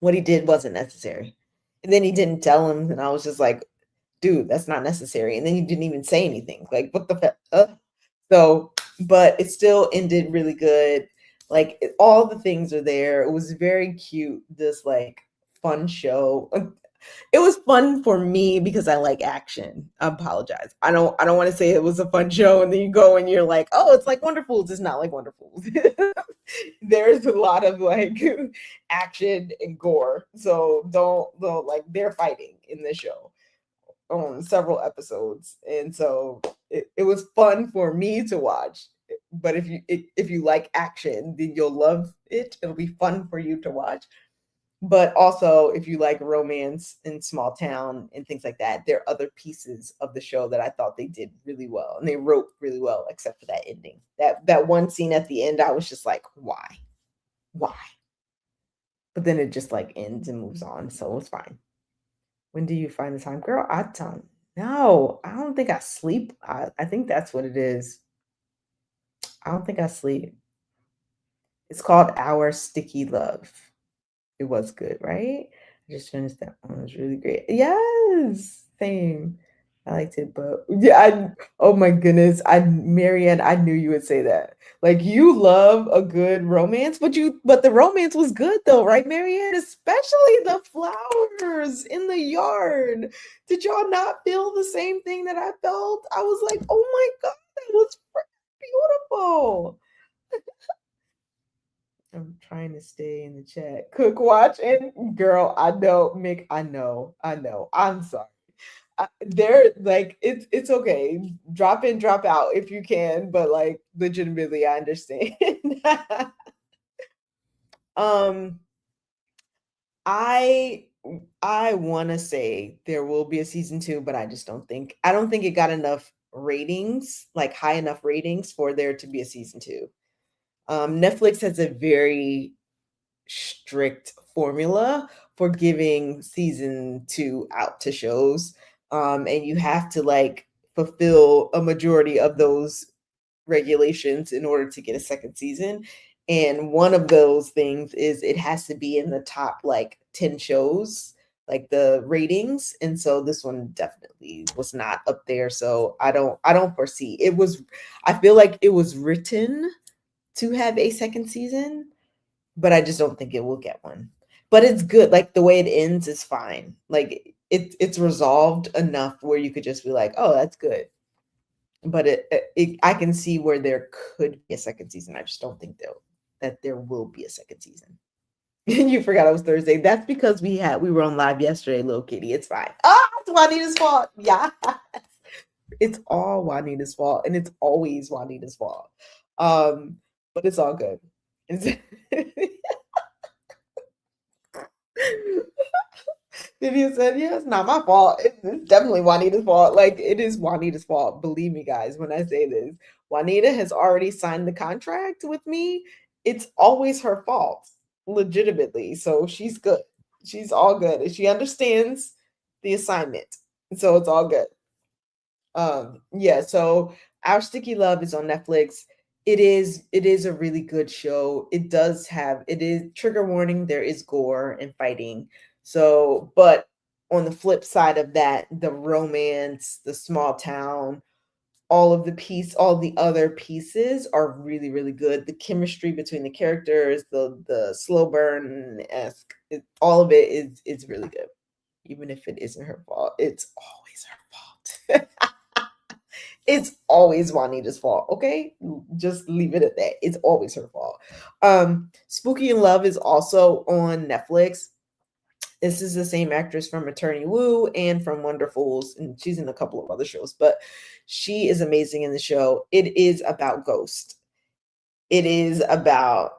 What he did wasn't necessary. And then he didn't tell him, and I was just like, dude, that's not necessary. And then he didn't even say anything. Like, what the so, but it still ended really good. Like all the things are there. It was very cute. This like fun show. It was fun for me because I like action. I apologize. I don't want to say it was a fun show and then you go and you're like, oh, it's like Wonderful. It's not like Wonderful. There's a lot of like action and gore. So don't like they're fighting in the show on several episodes. And so it was fun for me to watch. But if you like action, then you'll love it. It'll be fun for you to watch. But also, if you like romance in small town and things like that, there are other pieces of the show that I thought they did really well, and they wrote really well, except for that ending. That one scene at the end, I was just like, why? But then it just like ends and moves on, so it's fine. When do you find the time, girl? I don't know. I don't think I sleep. I think that's what it is. I don't think I sleep. It's called Our Sticky Love. It was good, right? I just finished that one. It was really great. Yes, same. I liked it, but yeah, oh my goodness. Marianne, I knew you would say that. Like you love a good romance, but the romance was good though, right, Marianne? Especially the flowers in the yard. Did y'all not feel the same thing that I felt? I was like, oh my God, that was beautiful. I'm trying to stay in the chat. Cook, watch, and girl, I know, Mick, I know. I'm sorry. They're like, it's okay. Drop in, drop out if you can, but like, legitimately, I understand. um, I I want to say there will be a season 2, but I don't think it got enough ratings, like high enough ratings for there to be a season 2. Netflix has a very strict formula for giving season 2 out to shows. And you have to like fulfill a majority of those regulations in order to get a second season. And one of those things is it has to be in the top like 10 shows like the ratings, and so this one definitely was not up there. So I don't foresee it was. I feel like it was written to have a second season, but I just don't think it will get one. But it's good. Like the way it ends is fine. Like it's resolved enough where you could just be like, oh, that's good. But I can see where there could be a second season. I just don't think that there will be a second season. You forgot it was Thursday. That's because we were on live yesterday, little kitty. It's fine. Ah, it's Juanita's fault. Yeah. It's all Juanita's fault, and it's always Juanita's fault. But it's all good. It's Vivian said, "Yeah, it's not my fault. It's definitely Juanita's fault. Like it is Juanita's fault. Believe me, guys, when I say this, Juanita has already signed the contract with me. It's always her fault, legitimately. So she's good. She's all good, and she understands the assignment. So it's all good. Yeah, so Our Sticky Love is on Netflix. It is a really good show. It is trigger warning, there is gore and fighting. So, but on the flip side of that, the romance, the small town, all the other pieces are really, really good. The chemistry between the characters, the slow burn esque, all of it is really good. Even if it isn't her fault, it's always her fault. It's always Juanita's fault, okay? Just leave it at that. It's always her fault. Spooky in Love is also on Netflix. This is the same actress from Attorney Woo and from Wonderfuls, and she's in a couple of other shows, but she is amazing in the show. It is about ghosts. It is about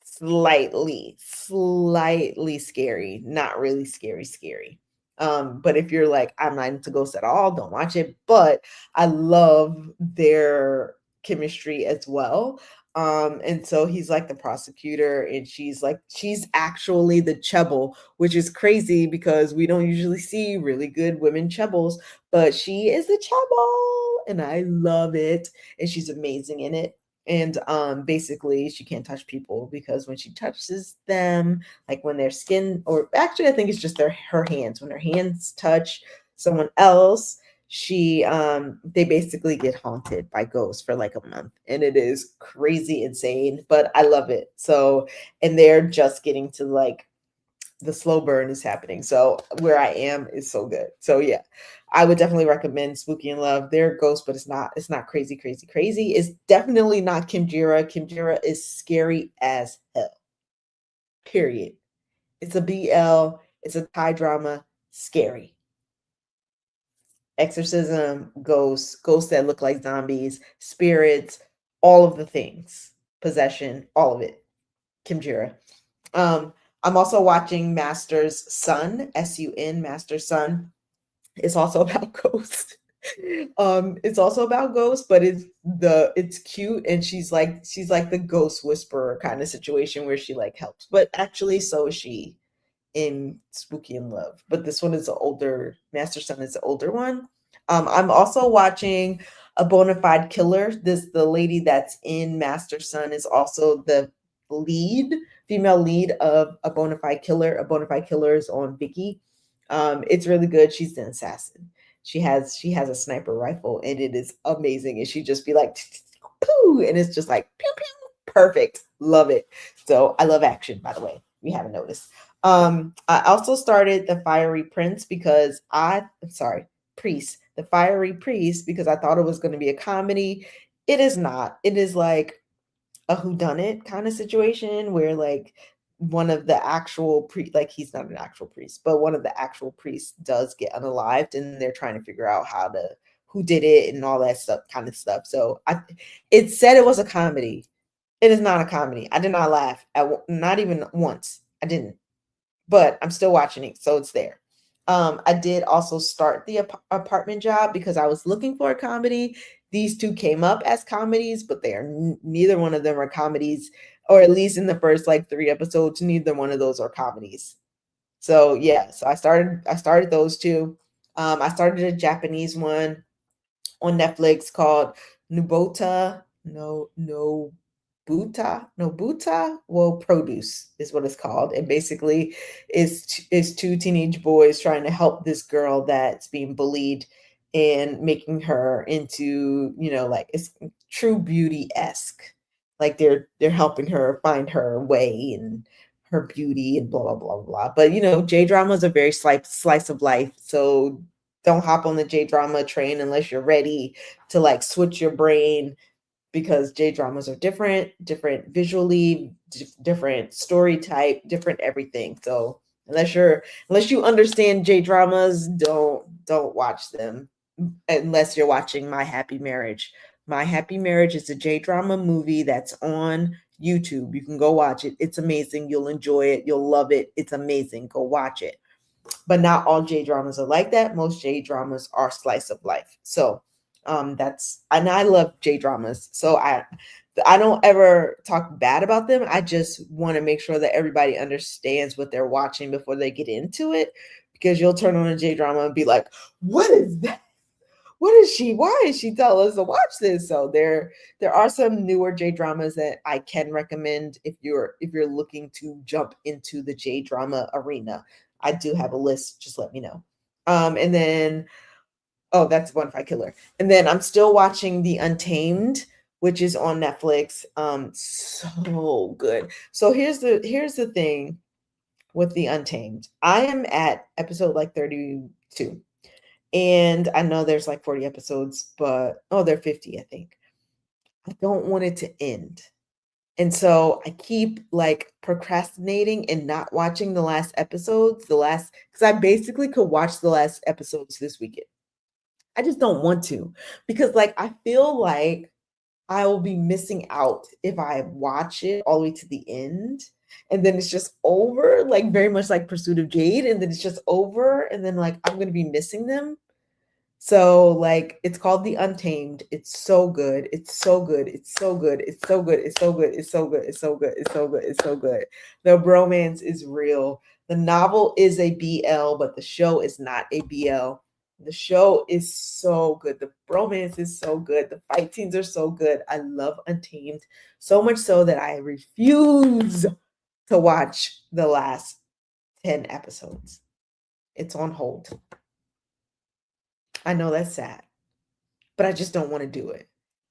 slightly scary, not really scary. But if you're like, I'm not into ghosts at all, don't watch it. But I love their chemistry as well. And so he's like the prosecutor, and she's actually the Chebble, which is crazy because we don't usually see really good women Chebbles, but she is the Chebble, and I love it. And she's amazing in it. And basically she can't touch people because when she touches them, like when their skin, or actually I think it's just her hands, when her hands touch someone else, they basically get haunted by ghosts for like a month, and it is crazy insane, but I love it. So, and they're just getting to like the slow burn is happening. So where I am is so good. So yeah, I would definitely recommend Spooky in Love. They're ghosts, but it's not crazy. It's definitely not Kdrama. Kdrama is scary as hell. Period. It's a BL. It's a Thai drama. Scary. Exorcism, ghosts that look like zombies, spirits, all of the things, possession, all of it. Kdrama. I'm also watching Master's Son, SUN, Master's Son. It's also about ghosts. It's also about ghosts, but it's cute, and she's like the ghost whisperer kind of situation where she like helps. But actually, so is she in Spooky in Love. But this one is an older Master Son is the older one. I'm also watching A Bonafide Killer. The lady that's in Master Son is also the lead, female lead of A Bonafide Killer. A Bonafide Killer is on Viki. It's really good. She's an assassin. She has a sniper rifle, and it is amazing. And she just be like, pooh, and it's just like pew pew, perfect. Love it. So I love action, by the way. We haven't noticed. I also started The Fiery Prince because I'm sorry, Priest, The Fiery Priest, because I thought it was going to be a comedy. It is not. It is like a whodunit kind of situation where like one of the actual like he's not an actual priest, but one of the actual priests does get unalived, and they're trying to figure out who did it and all that stuff kind of stuff. So it said it was a comedy. It is not a comedy. I did not laugh not even once. I didn't, but I'm still watching it, so it's there. I did also start the apartment job because I was looking for a comedy. These two came up as comedies, but they are neither one of them are comedies, or at least in the first like 3 episodes, neither one of those are comedies. So yeah, so I started those two. I started a Japanese one on Netflix called Nobota. No, Nobota. Nobuta will produce is what it's called. And basically is two teenage boys trying to help this girl that's being bullied and making her into, like it's true beauty-esque. Like they're helping her find her way and her beauty and blah blah blah blah. But J-drama is a very slice of life. So don't hop on the J-drama train unless you're ready to like switch your brain, because J-dramas are different visually, different story type, different everything. So unless you understand J-dramas, don't watch them unless you're watching My Happy Marriage. My Happy Marriage is a J-drama movie that's on YouTube. You can go watch it. It's amazing. You'll enjoy it. You'll love it. It's amazing. Go watch it. But not all J-dramas are like that. Most J-dramas are slice of life. So and I love J-dramas. So I don't ever talk bad about them. I just want to make sure that everybody understands what they're watching before they get into it, because you'll turn on a J-drama and be like, what is that? Why is she telling us to watch this? So there are some newer J-dramas that I can recommend if you're looking to jump into the J-drama arena. I do have a list, just let me know. And then that's Bonafide Killer. And then I'm still watching The Untamed, which is on Netflix. So good. So here's the thing with The Untamed. I am at episode like 32. And I know there's like 40 episodes, but they're 50, I think. I don't want it to end. And so I keep like procrastinating and not watching the last episodes, because I basically could watch the last episodes this weekend. I just don't want to, because like I feel like I will be missing out if I watch it all the way to the end and then it's just over, like very much like Pursuit of Jade, and then it's just over, and then like I'm gonna be missing them. So like it's called The Untamed. It's so good. It's so good. It's so good. It's so good. It's so good. It's so good. It's so good. It's so good. It's so good. The bromance is real. The novel is a BL, but the show is not a BL. The show is so good. The bromance is so good. The fight scenes are so good. I love Untamed so much so that I refuse to watch the last 10 episodes. It's on hold. I know that's sad, but I just don't want to do it.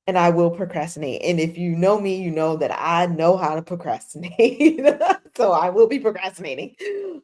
And I will procrastinate. And if you know me, you know that I know how to procrastinate. So I will be procrastinating.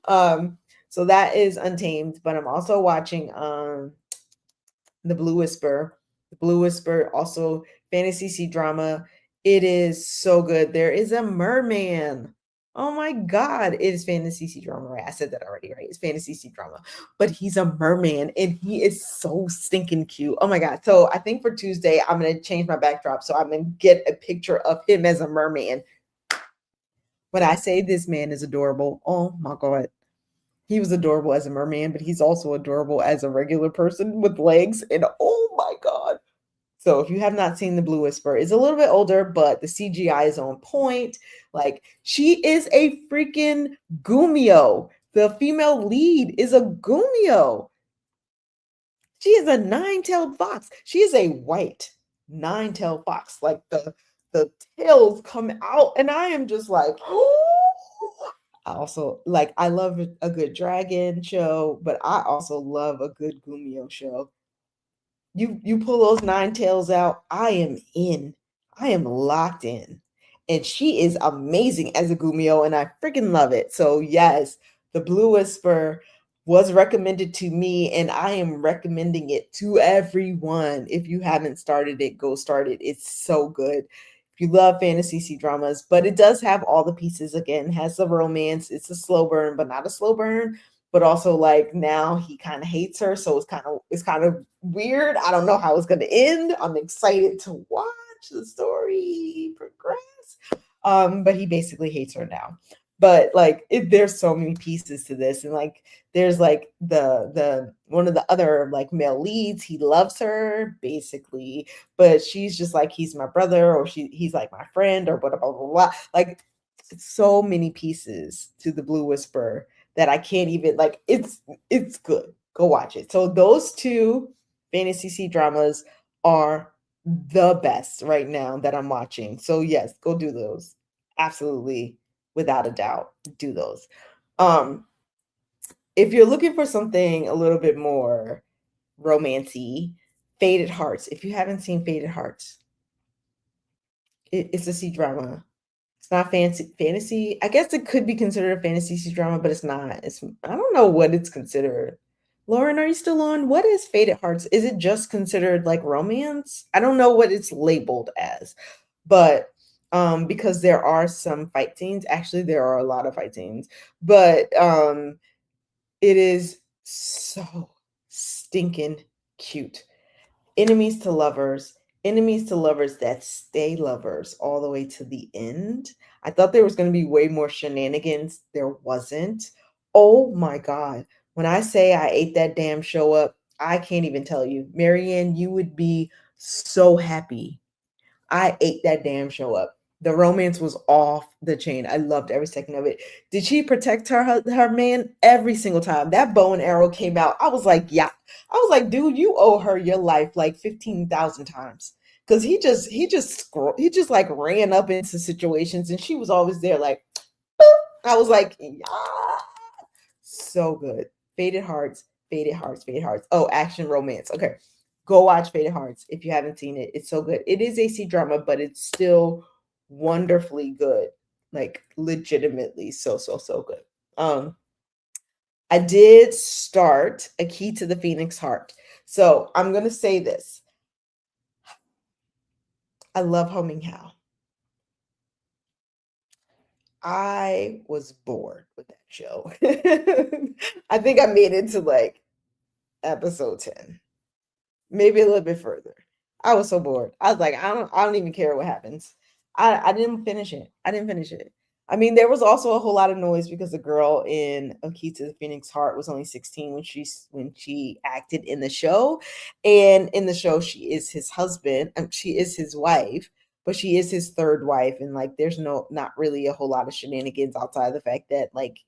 So that is Untamed, but I'm also watching The Blue Whisper. The Blue Whisper, also fantasy C-drama. It is so good. There is a merman. Oh my God. It is fantasy C-drama, right? I said that already, right? It's fantasy C-drama. But he's a merman and he is so stinking cute. Oh my God. So I think for Tuesday, I'm going to change my backdrop. So I'm going to get a picture of him as a merman. When I say this man is adorable, oh my God. He was adorable as a merman, but he's also adorable as a regular person with legs. And oh my God. So if you have not seen The Blue Whisper, it's a little bit older, but the CGI is on point. Like she is a freaking Gumio. The female lead is a Gumio. She is a nine-tailed fox. She is a white nine-tailed fox. Like the tails come out, and I am just like, oh. I also like I love a good dragon show, but I also love a good Gumio show. You pull those nine tails out, I am in. I am locked in. And she is amazing as a Gumio, and I freaking love it. So yes, The Blue Whisper was recommended to me, and I am recommending it to everyone. If you haven't started it, go start it. It's so good. If you love fantasy C-dramas, but it does have all the pieces again, has the romance. It's a slow burn, but not a slow burn. But also like now he kind of hates her, so it's kind of weird. I don't know how it's gonna end. I'm excited to watch the story progress. But he basically hates her now. But like there's so many pieces to this, and like there's like the one of the other like male leads, he loves her basically, but she's just like he's my brother, or he's like my friend, or blah blah blah blah, blah. Like so many pieces to The Blue Whisper that I can't even like. It's good. Go watch it. So those two fantasy C-dramas are the best right now that I'm watching. So yes, go do those. Absolutely, without a doubt, do those. Um, if you're looking for something a little bit more romancy, Faded Hearts. If you haven't seen Faded Hearts, it's a C drama. It's not fantasy. I guess it could be considered a fantasy C drama, but it's not. It's I don't know what it's considered. Lauren, are you still on? What is Faded Hearts? Is it just considered like romance? I don't know what it's labeled as, but because there are some fight scenes. Actually, there are a lot of fight scenes, but it is so stinking cute. Enemies to lovers, enemies to lovers that stay lovers all the way to the end. I thought there was going to be way more shenanigans. There wasn't. Oh my God. When I say I ate that damn show up, I can't even tell you. Marianne, you would be so happy. I ate that damn show up. The romance was off the chain. I loved every second of it. Did she protect her man every single time? That bow and arrow came out. I was like, yeah. I was like, dude, you owe her your life like 15,000 times. Cause he just like ran up into situations and she was always there like boop. I was like, yeah. So good. Faded Hearts, Faded Hearts, Faded Hearts. Oh, action romance. Okay. Go watch Faded Hearts if you haven't seen it. It's so good. It is a C drama, but it's still wonderfully good. Like legitimately so good. Um I did start A Key to the Phoenix Heart. So, I'm going to say this. I love Homing How. I was bored with that show. I think I made it to like episode 10. Maybe a little bit further. I was so bored. I was like, I don't even care what happens. I didn't finish it. I didn't finish it. I mean, there was also a whole lot of noise because the girl in A Key to the Phoenix Heart was only 16 when she acted in the show. And in the show, she is his husband. She is his wife, but she is his third wife. And like there's not really a whole lot of shenanigans outside of the fact that like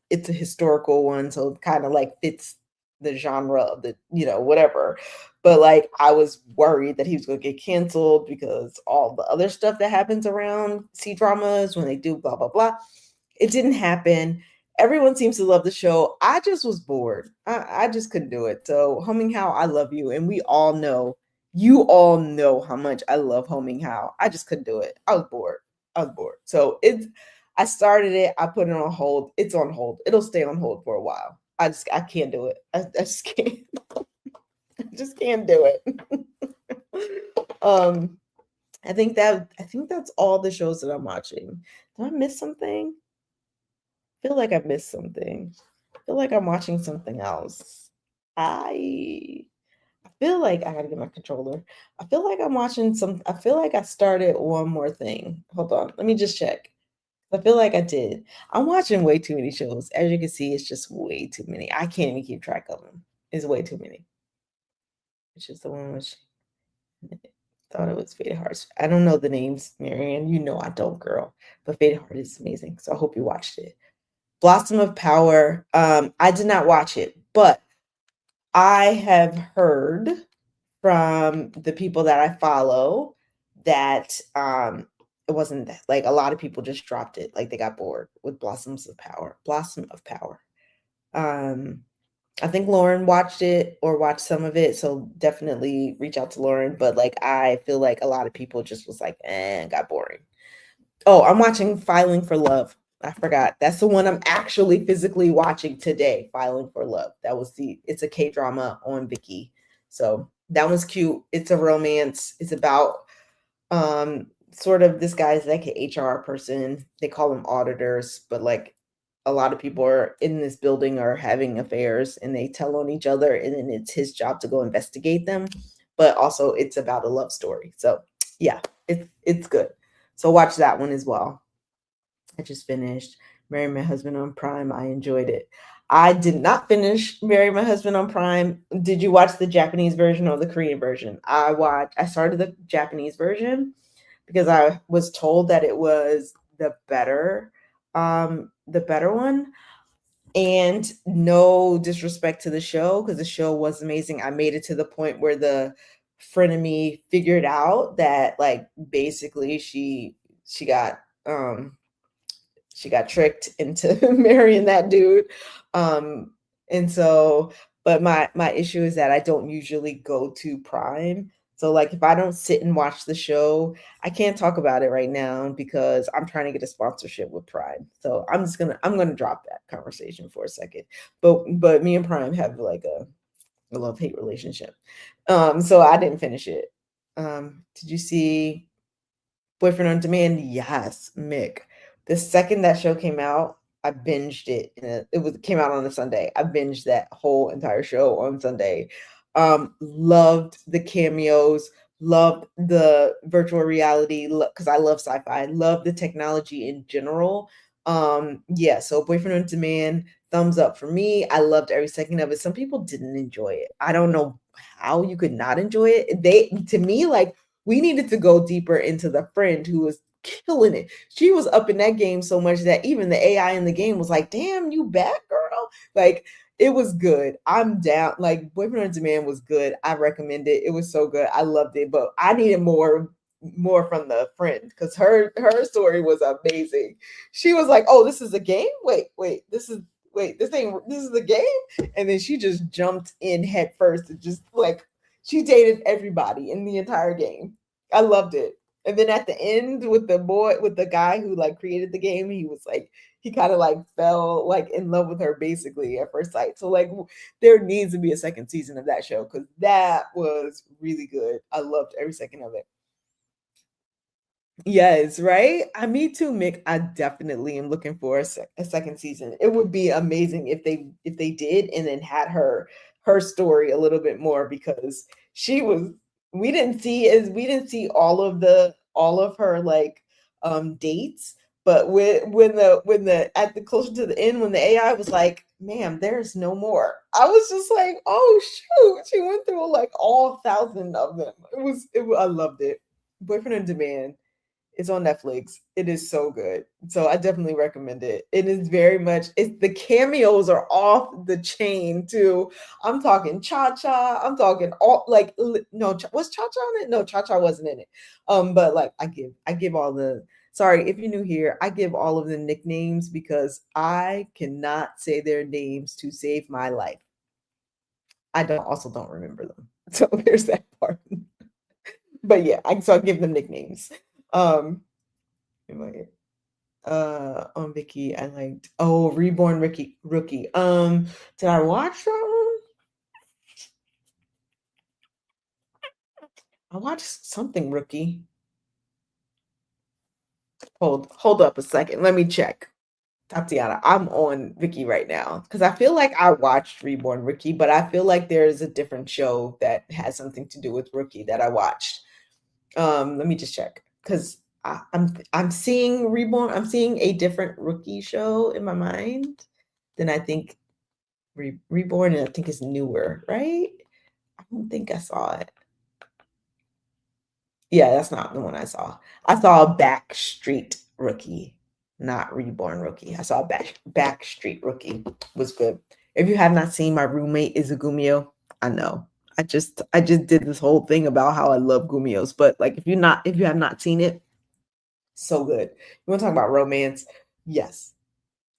it's a historical one, so it kind of like fits the genre of the, whatever. But like I was worried that he was going to get canceled because all the other stuff that happens around C dramas when they do blah blah blah. It didn't happen. Everyone seems to love the show. I just was bored. I just couldn't do it. So Homing How, I love you, and you all know how much I love Homing How. I just couldn't do it. I was bored. So I started it. I put it on hold. It's on hold. It'll stay on hold for a while. I can't do it. I just can't. I just can't do it. um, I think that's all the shows that I'm watching. Did I miss something? I feel like I missed something. I feel like I'm watching something else. I I feel like I gotta get my controller. I feel like I'm watching some. I feel like I started one more thing. Hold on, let me just check. I feel like I did. I'm watching way too many shows. As you can see, it's just way too many. I can't even keep track of them. It's way too many. It's just the one which thought it was Faded Hearts. I don't know the names, Marianne. You know I don't, girl. But Faded Heart is amazing. So I hope you watched it. Blossom of Power. I did not watch it, but I have heard from the people that I follow that it wasn't that like a lot of people just dropped it. Like they got bored with Blossoms of Power. Blossom of Power. Um I think Lauren watched it or watched some of it, so definitely reach out to Lauren. But like, I feel like a lot of people just was like, got boring. Oh, I'm watching Filing for Love. I forgot. That's the one I'm actually physically watching today. Filing for Love. It's a K drama on Viki. So that one's cute. It's a romance. It's about sort of this guy's like an HR person. They call them auditors, but like a lot of people are in this building are having affairs and they tell on each other and then it's his job to go investigate them. But also it's about a love story. So yeah, it's good. So watch that one as well. I just finished Marry My Husband on Prime. I enjoyed it. I did not finish Marry My Husband on Prime. Did you watch the Japanese version or the Korean version? I started the Japanese version because I was told that it was the better one. And no disrespect to the show, because the show was amazing. I made it to the point where the frenemy figured out that like basically she got um she got tricked into marrying that dude. Um, and so, but my issue is that I don't usually go to Prime. So like if I don't sit and watch the show, I can't talk about it right now because I'm trying to get a sponsorship with Prime. So I'm gonna drop that conversation for a second. But me and Prime have like a love-hate relationship. So I didn't finish it. Did you see Boyfriend on Demand? Yes, Mick. The second that show came out, I binged it. It came out on a Sunday. I binged that whole entire show on Sunday. Loved the cameos, loved the virtual reality because I love sci-fi. Love the technology in general. Yeah, so Boyfriend on Demand, thumbs up for me. I loved every second of it. Some people didn't enjoy it. I don't know how you could not enjoy it. They to me like we needed to go deeper into the friend who was killing it. She was up in that game so much that even the AI in the game was like, damn, you back, girl. Like, it was good. I'm down. Like, Boyfriend on Demand was good. I recommend it. It was so good. I loved it. But I needed more from the friend because her story was amazing. She was like, oh, this is a game? This is the game? And then she just jumped in head first and just like she dated everybody in the entire game. I loved it. And then at the end with the guy who like created the game, he was like, he kind of like fell like in love with her basically at first sight. So like there needs to be a second season of that show because that was really good. I loved every second of it. Yes, right? Me too, Mick. I definitely am looking for a second season. It would be amazing if they did and then had her story a little bit more because she was we didn't see all of her like dates, but when the at the closer to the end when the AI was like, ma'am, there's no more. I was just like, oh shoot, she went through like all thousand of them. I loved it. Boyfriend on Demand, it's on Netflix. It is so good. So I definitely recommend it. It is very much it's the cameos are off the chain too. I'm talking Cha Cha. I'm talking all like no was Cha Cha on it? No, Cha Cha wasn't in it. But like I give all the sorry if you're new here, I give all of the nicknames because I cannot say their names to save my life. I don't remember them. So there's that part. But yeah, I give them nicknames. Um am I on Vicky, I liked Reborn Ricky Rookie. Did I watch that one? I watched something Rookie. Hold up a second. Let me check. Tatiana, I'm on Vicky right now because I feel like I watched Reborn Rookie, but I feel like there's a different show that has something to do with Rookie that I watched. Let me just check because I'm seeing Reborn. I'm seeing a different Rookie show in my mind than I think Reborn, and I think it's newer, right? I don't think I saw it. Yeah, that's not the one I saw. I saw a Backstreet Rookie, not Reborn Rookie. I saw a Backstreet Rookie. Was good. If you have not seen My Roommate is a Gumio, I know. I just did this whole thing about how I love Gumios, but like if you have not seen it, so good. You want to talk about romance? Yes.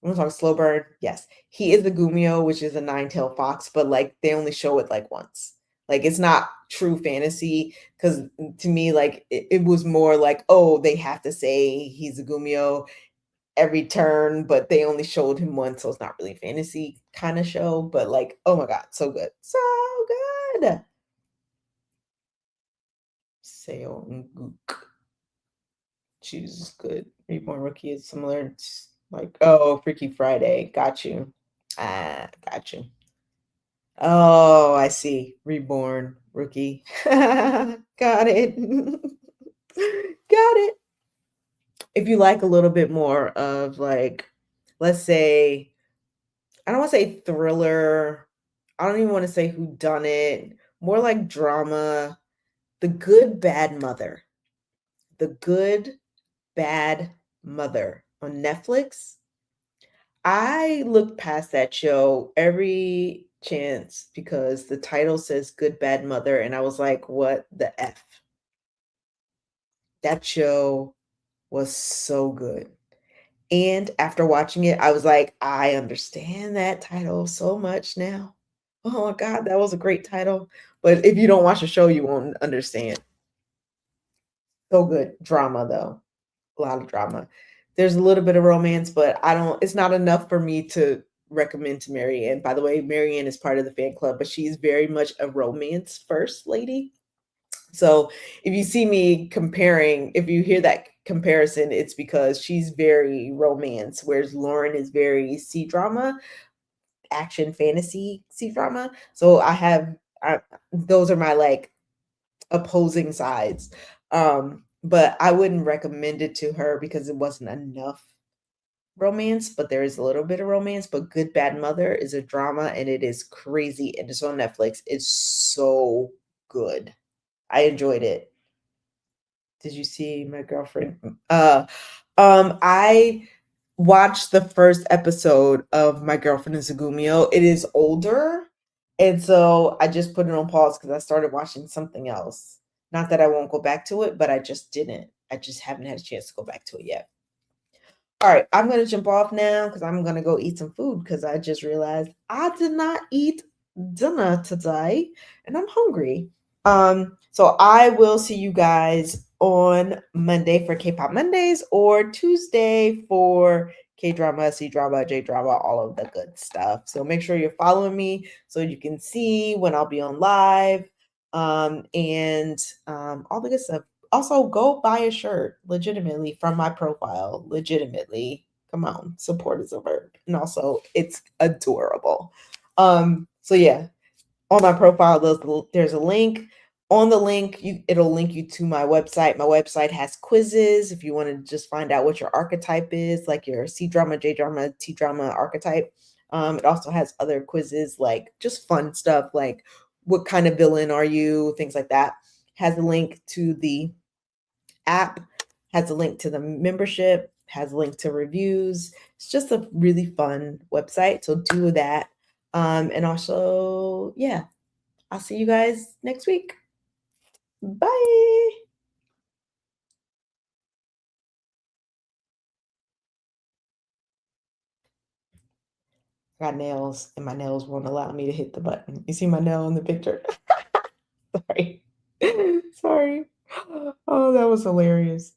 You want to talk slow burn? Yes. He is the Gumio, which is a nine-tailed fox, but like they only show it like once. Like it's not true fantasy because to me, like it was more like, oh, they have to say he's a Gumio every turn, but they only showed him once, so it's not really fantasy kind of show. But like, oh my god, so good, so good. Seo Nguk. She's good. Reborn Rookie is similar. It's like, oh, Freaky Friday. Got you. Got you. Oh, I see. Reborn Rookie. Got it. Got it. If you like a little bit more of like, let's say, I don't want to say thriller. I don't even want to say who done it. More like drama. The Good Bad Mother. The Good Bad Mother on Netflix. I looked past that show every chance because the title says Good Bad Mother, and I was like, "What the F?" That show was so good. And after watching it, I was like, "I understand that title so much now." Oh my god, that was a great title. But if you don't watch the show, you won't understand. So good. Drama, though. A lot of drama. There's a little bit of romance, but I don't it's not enough for me to recommend to Marianne. By the way, Marianne is part of the fan club, but she's very much a romance first lady. So if you see me comparing, if you hear that comparison, it's because she's very romance, whereas Lauren is very C-drama, action fantasy C-drama. So those are my like opposing sides. But I wouldn't recommend it to her because it wasn't enough romance, but there is a little bit of romance. But Good Bad Mother is a drama and it is crazy. And it's on Netflix. It's so good. I enjoyed it. Did you see my girlfriend? I watched the first episode of My Girlfriend is Zagumio. It is older, and so I just put it on pause because I started watching something else. Not that I won't go back to it, but I just didn't. I just haven't had a chance to go back to it yet. All right, I'm gonna jump off now because I'm gonna go eat some food because I just realized I did not eat dinner today and I'm hungry. So I will see you guys on Monday for K-pop Mondays or Tuesday for K-drama, C-drama, J-drama, all of the good stuff. So make sure you're following me so you can see when I'll be on live and all the good stuff. Also, go buy a shirt legitimately from my profile. Legitimately. Come on, support is a verb. And also, it's adorable. So yeah, on my profile, there's a link. On the link, it'll link you to my website. My website has quizzes if you want to just find out what your archetype is, like your C drama, J drama, T drama archetype. It also has other quizzes, like just fun stuff, like what kind of villain are you, things like that. Has a link to the app, has a link to the membership, has a link to reviews. It's just a really fun website. So do that. And also, yeah, I'll see you guys next week. Bye. I got nails, and my nails won't allow me to hit the button. You see my nail in the picture? Sorry. Sorry. Oh, that was hilarious.